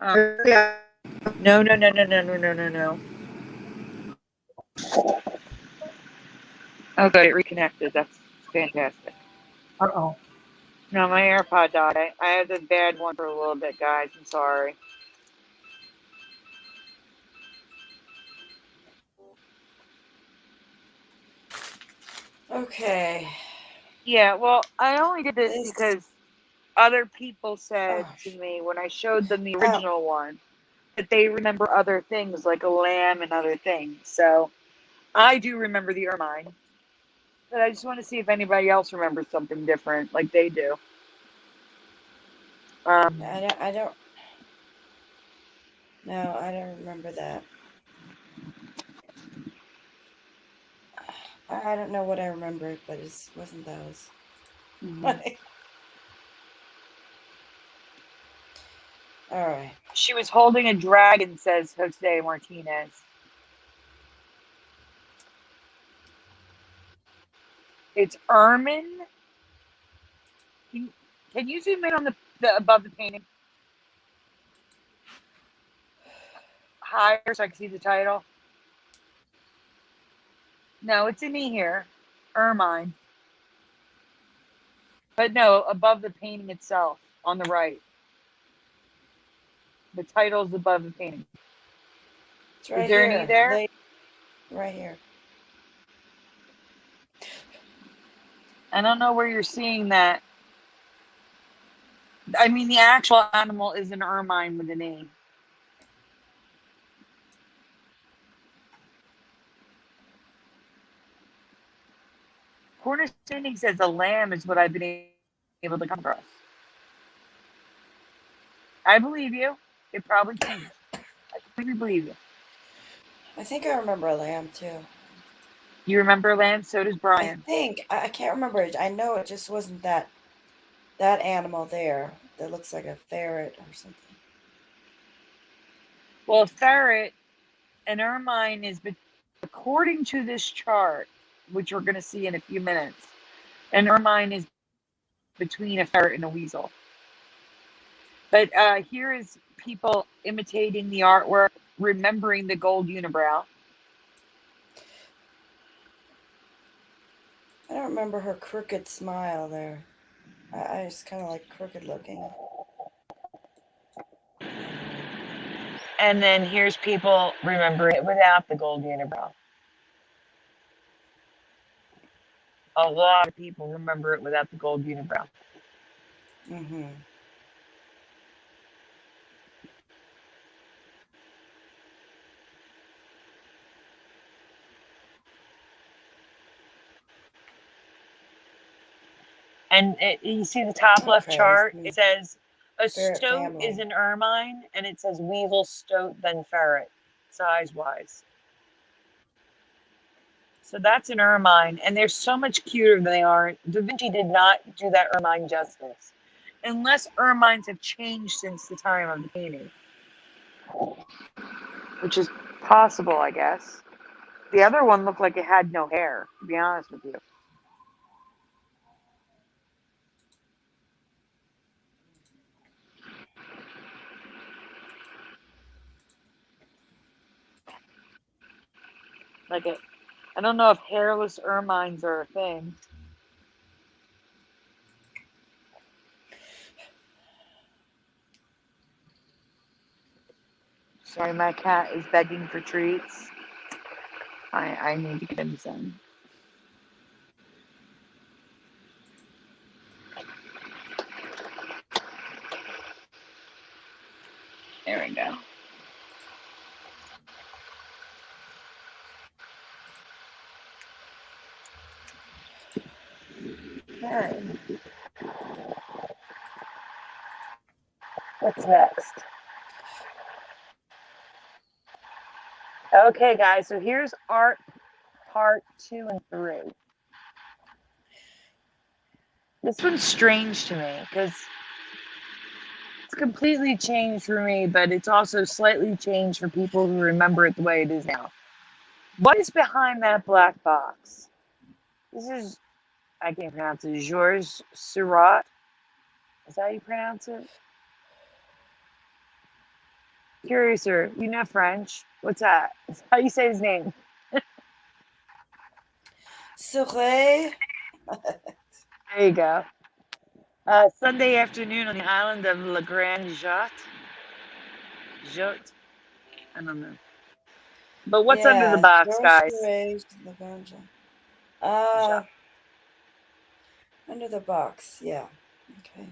Yeah. No. Oh, good. It reconnected. That's fantastic. Uh-oh. No, my AirPod died. I had the bad one for a little bit, guys. I'm sorry. Okay. Yeah, well, I only did this because other people said to me when I showed them the original one that they remember other things like a lamb and other things. So I do remember the ermine, but I just want to see if anybody else remembers something different like they do. I don't. No, I don't remember that. I don't know what I remembered, but it wasn't those. Mm-hmm. All right. She was holding a dragon, says Jose Martinez. It's ermine. Can you zoom in on the above the painting? Higher so I can see the title. No, it's in here. Ermine. But no, above the painting itself on the right. The title's above the painting. It's right Is there here. any there? Right here. I don't know where you're seeing that. I mean, the actual animal is an ermine with an E. Cornerstanding says a lamb is what I've been able to come across. I believe you. It probably changed. I completely believe you. I think I remember a lamb too. You remember lamb? So does Brian. I think I can't remember it. I know it just wasn't that animal there that looks like a ferret or something. Well, a ferret, an ermine is, according to this chart, which we're going to see in a few minutes, an ermine is between a ferret and a weasel. But here is people imitating the artwork, remembering the gold unibrow. I don't remember her crooked smile there. I just kind of like crooked looking. And then here's people remembering it without the gold unibrow. A lot of people remember it without the gold unibrow. Mm-hmm. And you see the top left chart? It says a ferret stoat family. is an ermine, and it says weasel, stoat, then ferret, size-wise. So that's an ermine, and they're so much cuter than they are. Da Vinci did not do that ermine justice, unless ermines have changed since the time of the painting, which is possible, I guess. The other one looked like it had no hair, to be honest with you. I don't know if hairless ermines are a thing. Sorry, my cat is begging for treats. I need to get him some. There we go. Okay. What's next? Okay, guys, so here's art part 2 and 3. This one's strange to me because it's completely changed for me, but it's also slightly changed for people who remember it the way it is now. What is behind that black box? This is, I can't pronounce it, Georges Seurat? Is that how you pronounce it? Curiouser, you know French. What's that? How you say his name? Soleil. There you go. Sunday afternoon on the island of La Grande Jatte. Jatte? I don't know. But what's under the Yeah, box, guys? groceries, Laganja. Uh, Jatte. under the box. Yeah. Okay.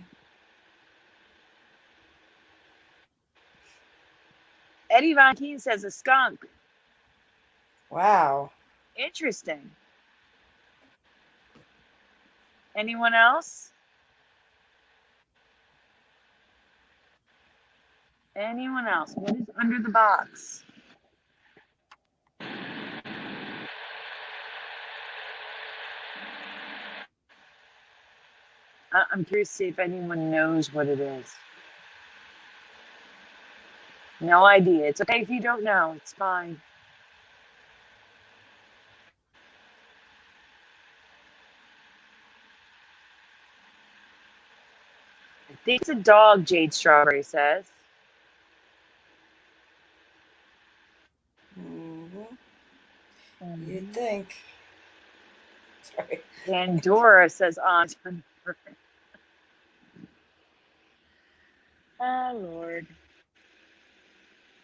Eddie Von Keen says a skunk. Wow. Interesting. Anyone else? Anyone else? What is under the box? I'm curious to see if anyone knows what it is. No idea. It's okay if you don't know. It's fine. I think it's a dog, Jade Strawberry says. You'd think. Sorry. Pandora says Aunt. Oh, Lord.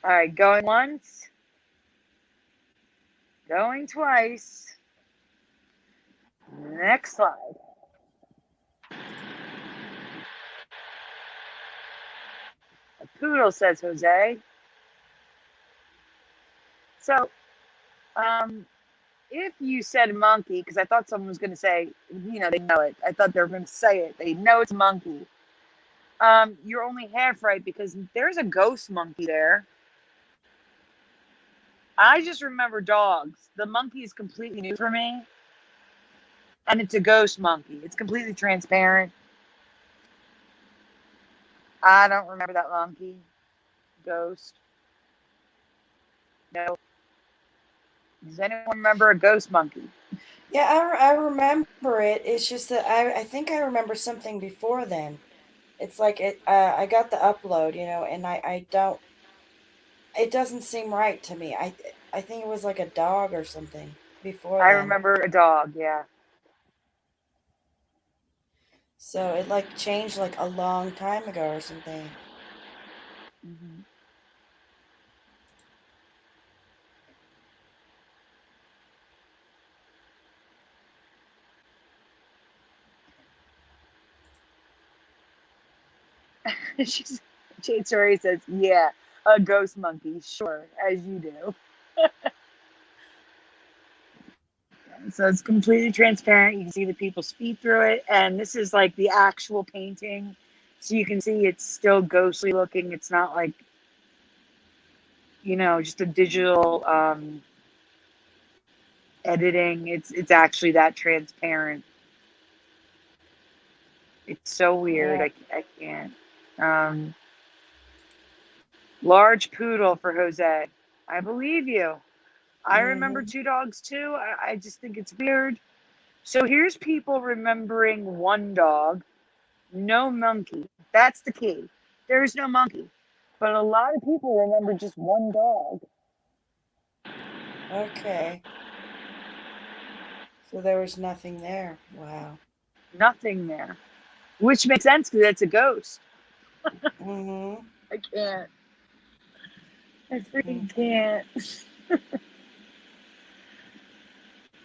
All right, going once. Going twice. Next slide. A poodle, says Jose. So, if you said monkey, because I thought someone was going to say, they know it. I thought they were going to say it. They know it's a monkey. You're only half right because there's a ghost monkey there. I just remember dogs. The monkey is completely new for me. And it's a ghost monkey. It's completely transparent. I don't remember that monkey. Ghost. No. Does anyone remember a ghost monkey? Yeah, I remember it. It's just that I think I remember something before then. It's like I got the upload, and I don't. It doesn't seem right to me. I think it was like a dog or something before I then. remember a dog, yeah. So it like changed like a long time ago or something. Mm-hmm. Jade Story says, yeah, a ghost monkey, sure, as you do. So it's completely transparent. You can see the people's feet through it. And this is like the actual painting. So you can see it's still ghostly looking. It's not like, just a digital editing. It's actually that transparent. It's so weird. Yeah. I can't. Large poodle for Jose. I believe you. I remember two dogs too. I just think it's weird. So here's people remembering one dog, no monkey. That's the key. There's no monkey. But a lot of people remember just one dog. Okay. So there was nothing there. Wow. Nothing there. Which makes sense because it's a ghost. Mm-hmm. I can't. I freaking can't.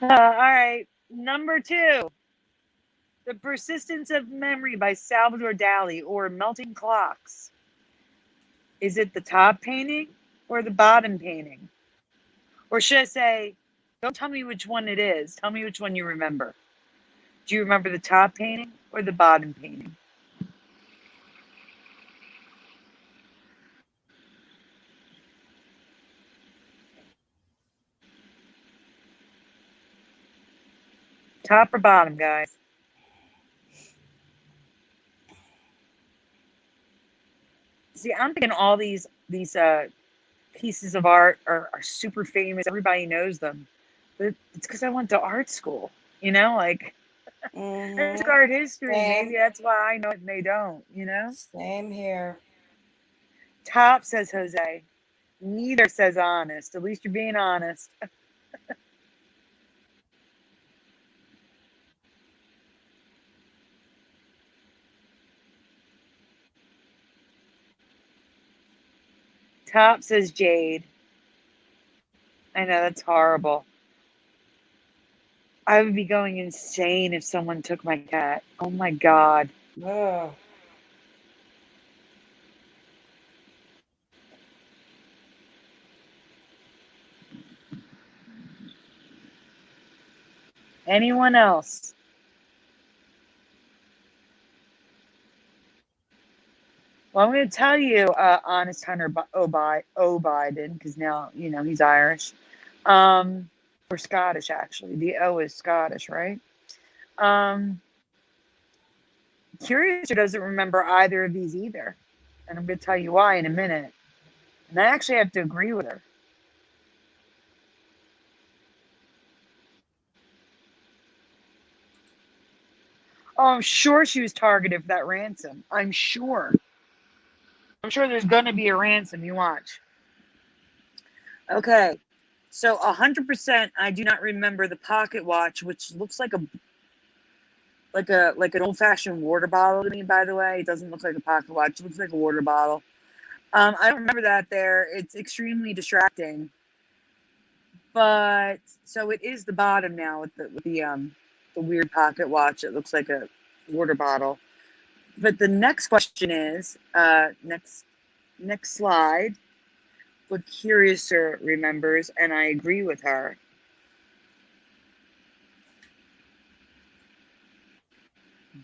All right. Number 2. The Persistence of Memory by Salvador Dali, or Melting Clocks. Is it the top painting or the bottom painting? Or should I say, don't tell me which one it is. Tell me which one you remember. Do you remember the top painting or the bottom painting? Top or bottom, guys? See, I'm thinking all these pieces of art are super famous. Everybody knows them. But it's because I went to art school. Like I took art history. Same. Maybe that's why I know it and they don't. Same here. Top says Jose. Neither says honest. At least you're being honest. Top says Jade. I know, that's horrible. I would be going insane if someone took my cat. Oh my God. Oh. Anyone else? Well, I'm going to tell you, honest Hunter Biden, because now, he's Irish. Or Scottish, actually. The O is Scottish, right? Curiouser doesn't remember either of these either. And I'm going to tell you why in a minute. And I actually have to agree with her. Oh, I'm sure she was targeted for that ransom. I'm sure. I'm sure there's going to be a ransom. You watch. Okay. So 100%, I do not remember the pocket watch, which looks like an old-fashioned water bottle to me, by the way. It doesn't look like a pocket watch. It looks like a water bottle. I don't remember that there. It's extremely distracting. But so it is the bottom now with the weird pocket watch. It looks like a water bottle. But the next question is next slide. What Curiouser remembers, and I agree with her.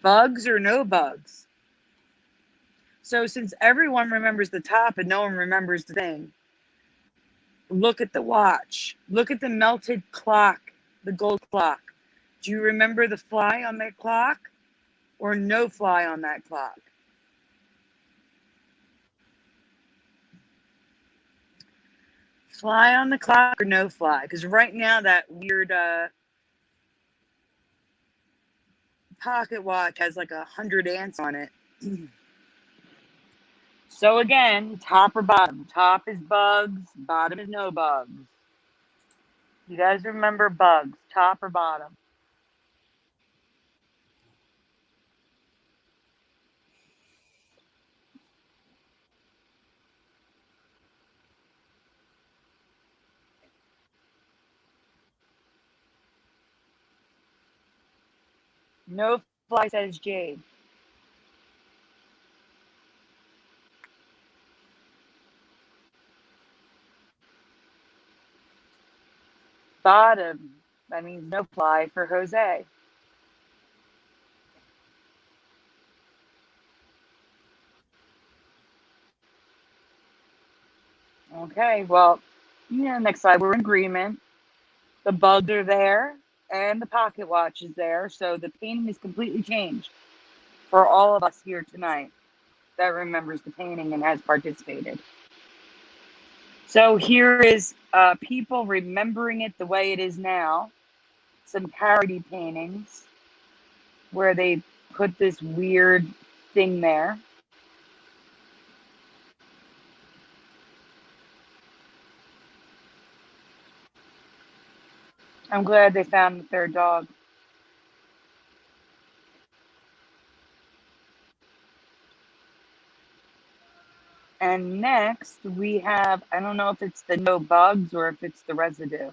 Bugs or no bugs? So since everyone remembers the top and no one remembers the thing, look at the watch. Look at the melted clock, the gold clock. Do you remember the fly on that clock or no fly on that clock? Fly on the clock or no fly? Because right now that weird pocket watch has like 100 ants on it. So again, top or bottom? Top is bugs, bottom is no bugs. You guys remember bugs, top or bottom? No fly says Jade. Bottom, that means no fly for Jose. Okay, well, next slide, we're in agreement. The bugs are there and the pocket watch is there. So the painting is completely changed for all of us here tonight that remembers the painting and has participated. So here is people remembering it the way it is now. Some parody paintings where they put this weird thing there. I'm glad they found the third dog. And next we have, I don't know if it's the no bugs or if it's the residue.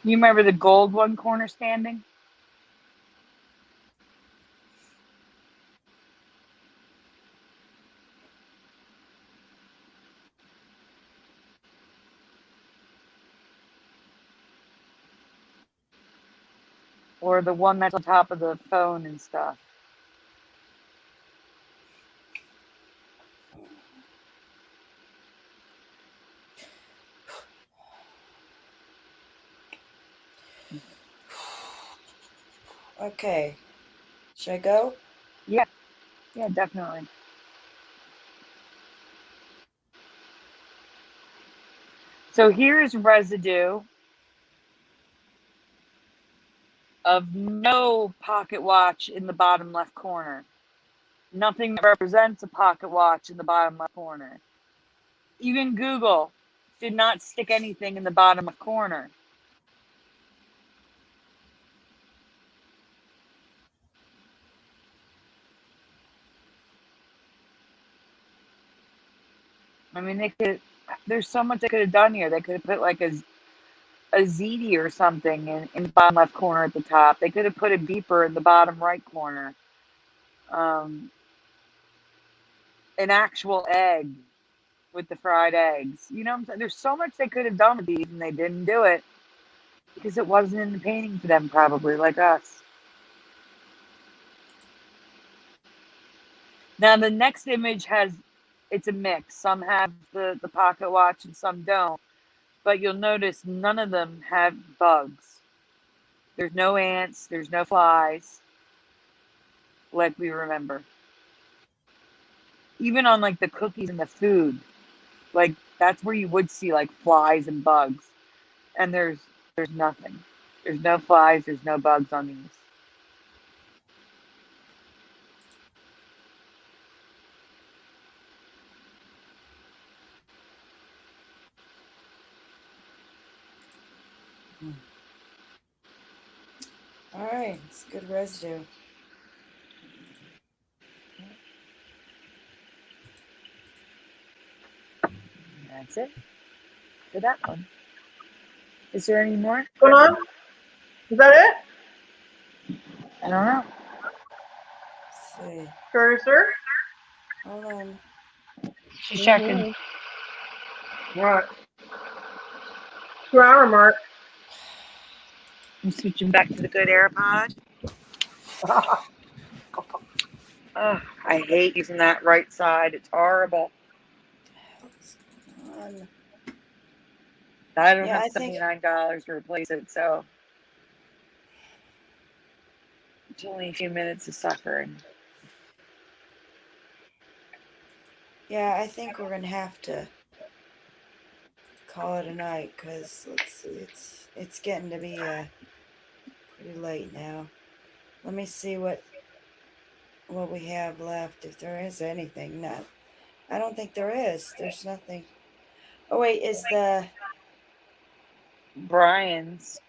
You remember the gold one corner standing? Or the one that's on top of the phone and stuff? Okay. Should I go? Yeah. Yeah, definitely. So here's residue of no pocket watch in the bottom left corner. Nothing that represents a pocket watch in the bottom left corner. Even Google did not stick anything in the bottom left corner. I mean, there's so much they could have done here. They could have put like a ZD or something in the bottom left corner at the top. They could have put a beeper in the bottom right corner. An actual egg with the fried eggs. You know what I'm saying? There's so much they could have done with these, and they didn't do it because it wasn't in the painting for them, probably, like us. Now, the next image it's a mix. Some have the pocket watch and some don't. But you'll notice none of them have bugs. There's no ants. There's no flies, like we remember. Even on like the cookies and the food, like that's where you would see like flies and bugs. And there's nothing. There's no flies. There's no bugs on these. All right. It's good residue. That's it for that one. Is there any more? Going on? Is that it? I don't know. Let's see. Cursor? Hold on. She's checking. Right. 2 hour mark. I'm switching back to the good AirPod. Oh, I hate using that right side. It's horrible. I don't have $79 to replace it, so it's only a few minutes of suffering. Yeah, I think we're gonna have to call it a night because let's see, it's getting to be pretty late now. Let me see what we have left, if there is anything. No, I don't think there is. There's nothing. Oh wait, is the Brian's?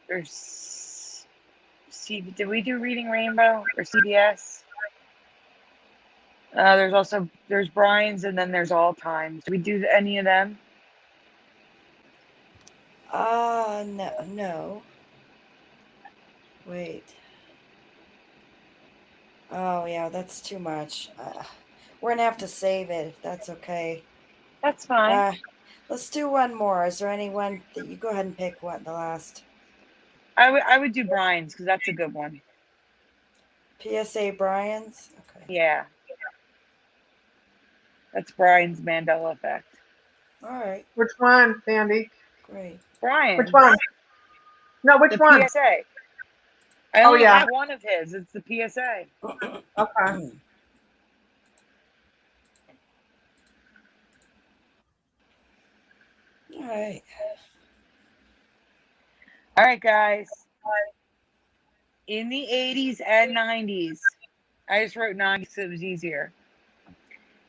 There's did we do Reading Rainbow or CBS? There's Brian's, and then there's All Times. Do we do any of them? no. Wait. Oh yeah, that's too much. We're gonna have to save it if that's okay. That's fine. Let's do one more. Is there anyone that you go ahead and pick? What the last? I would do Brian's because that's a good one. PSA Brian's. Okay. Yeah. That's Brian's Mandela Effect. All right. Which one, Sandy? Great. Brian. Which one? No, which one? PSA. I only have one of his. It's the PSA. Okay. All right. All right, guys. In the 80s and 90s, I just wrote 90s so it was easier.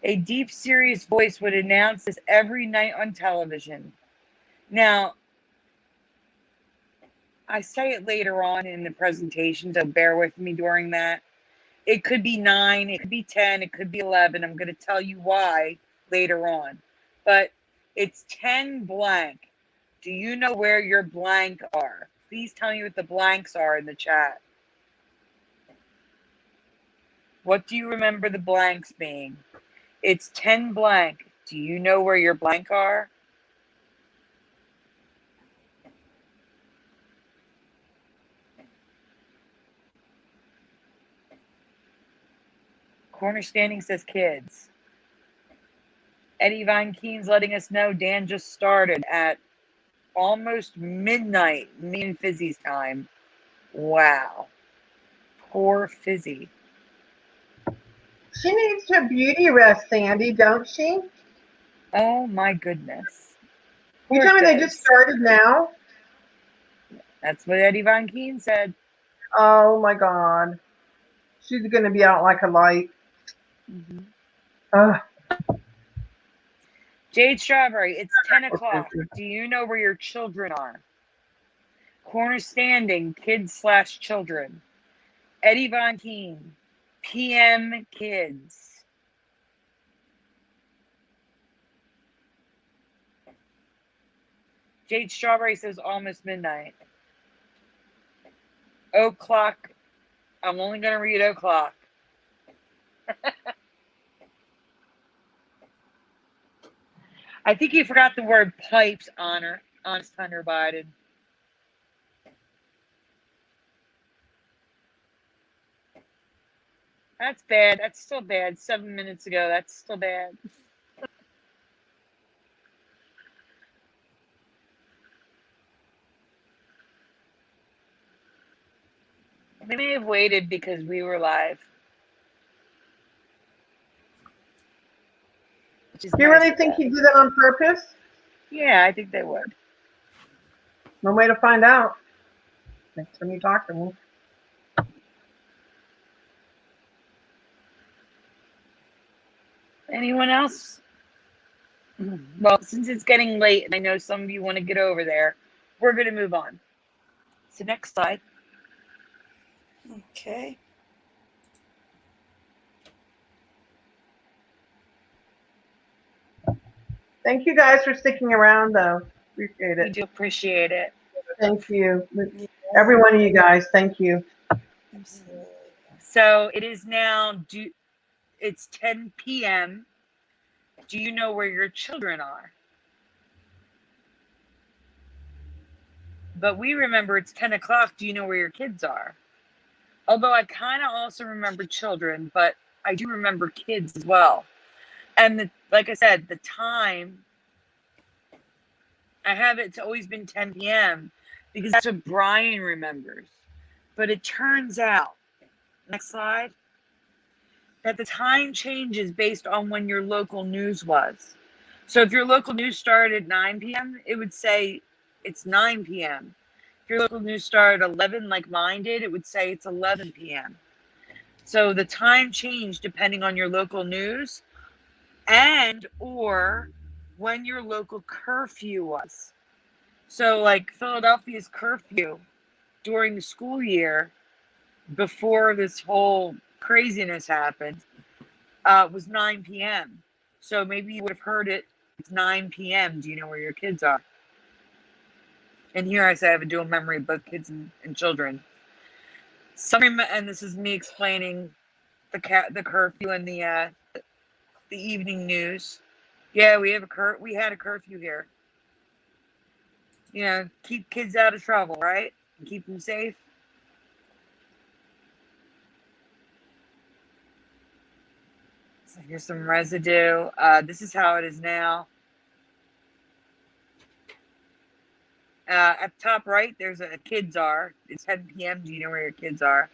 A deep, serious voice would announce this every night on television. Now, I say it later on in the presentation, so bear with me during that. It could be 9, it could be 10, it could be 11. I'm going to tell you why later on. But it's 10 blank. Do you know where your blank are? Please tell me what the blanks are in the chat. What do you remember the blanks being? It's 10 blank. Do you know where your blank are? Corner Standing says kids. Eddie Von Keen's letting us know Dan just started at almost midnight, me and Fizzy's time. Wow. Poor Fizzy. She needs a beauty rest, Sandy, don't she? Oh my goodness. You tell me they just started now? That's what Eddie Von Keen said. Oh my God. She's going to be out like a light. Mm-hmm. Jade Strawberry, it's 10 o'clock. Do you know where your children are? Corner standing, kids/children. Eddie Von Keen, PM kids. Jade Strawberry says almost midnight. O'clock. I'm only going to read o'clock. I think you forgot the word pipes, honest Hunter Biden. That's bad. That's still bad. 7 minutes ago. That's still bad. They may have waited because we were live. Do you really think he did that on purpose? Yeah, I think they would. No way to find out. Next time you talk to me. Anyone else? Well, since it's getting late and I know some of you want to get over there, we're going to move on. So next slide. Okay. Thank you guys for sticking around, though. Appreciate it. We do appreciate it. Thank you. Every one of you guys, thank you. So it is now, it's 10 p.m. Do you know where your children are? But we remember it's 10 o'clock. Do you know where your kids are? Although I kind of also remember children, but I do remember kids as well. And like I said, the time, I have it's always been 10 p.m. because that's what Brian remembers. But it turns out, next slide, that the time changes based on when your local news was. So if your local news started at 9 p.m., it would say it's 9 p.m. If your local news started at 11, like mine did, it would say it's 11 p.m. So the time changed depending on your local news and or when your local curfew was. So like Philadelphia's curfew during the school year before this whole craziness happened was 9 p.m. So maybe you would have heard it. It's 9 p.m. Do you know where your kids are? And here I say I have a dual memory of both kids and children. And this is me explaining the curfew and the evening news. Yeah, we had a curfew here. You know, keep kids out of trouble, right? And keep them safe. So here's some residue. This is how it is now. At the top right, there's a kids are. It's 10 p.m. Do you know where your kids are?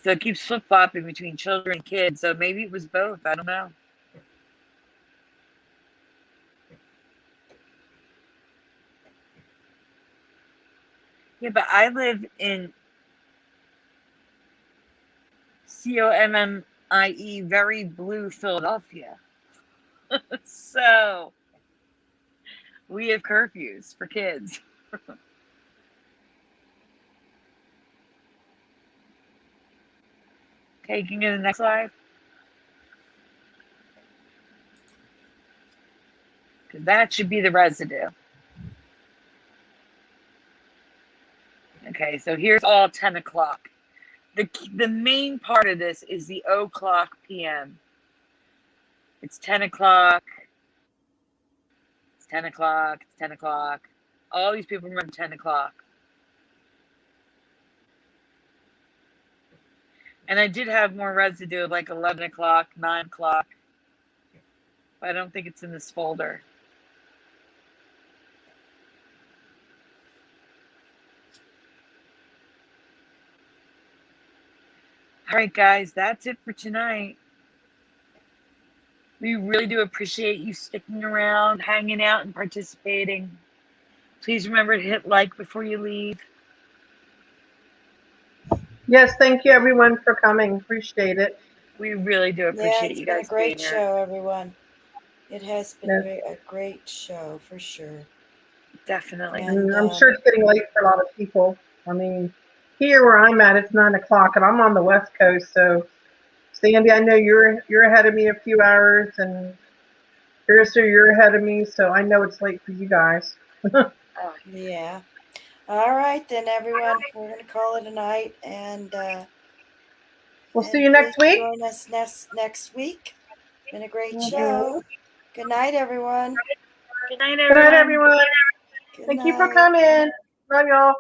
So it keeps flip-flopping between children and kids. So maybe it was both. I don't know. Yeah, but I live in COMMIE, very blue Philadelphia. So we have curfews for kids. Okay, you can go to the next slide. Because that should be the residue. Okay, so here's all 10 o'clock. The main part of this is the o'clock p.m. It's 10 o'clock. It's 10 o'clock. It's 10 o'clock. All these people remember 10 o'clock. And I did have more residue, like 11 o'clock, 9 o'clock. But I don't think it's in this folder. All right, guys, that's it for tonight. We really do appreciate you sticking around, hanging out, and participating. Please remember to hit like before you leave. Yes, thank you everyone for coming. Appreciate it. We really do appreciate you guys being here. It's been a great show, everyone. It has been a great show for sure. Definitely. And I'm sure it's getting late for a lot of people. I mean, here where I'm at, it's 9 o'clock, and I'm on the West Coast. So, Sandy, I know you're ahead of me a few hours, and Curiouser, you're ahead of me. So I know it's late for you guys. Yeah. All right, then, everyone. We're going to call it a night, and we'll see you next week. Join us next week. It's been a great show. Good night, everyone. Good night, everyone. Thank you for coming. Love y'all.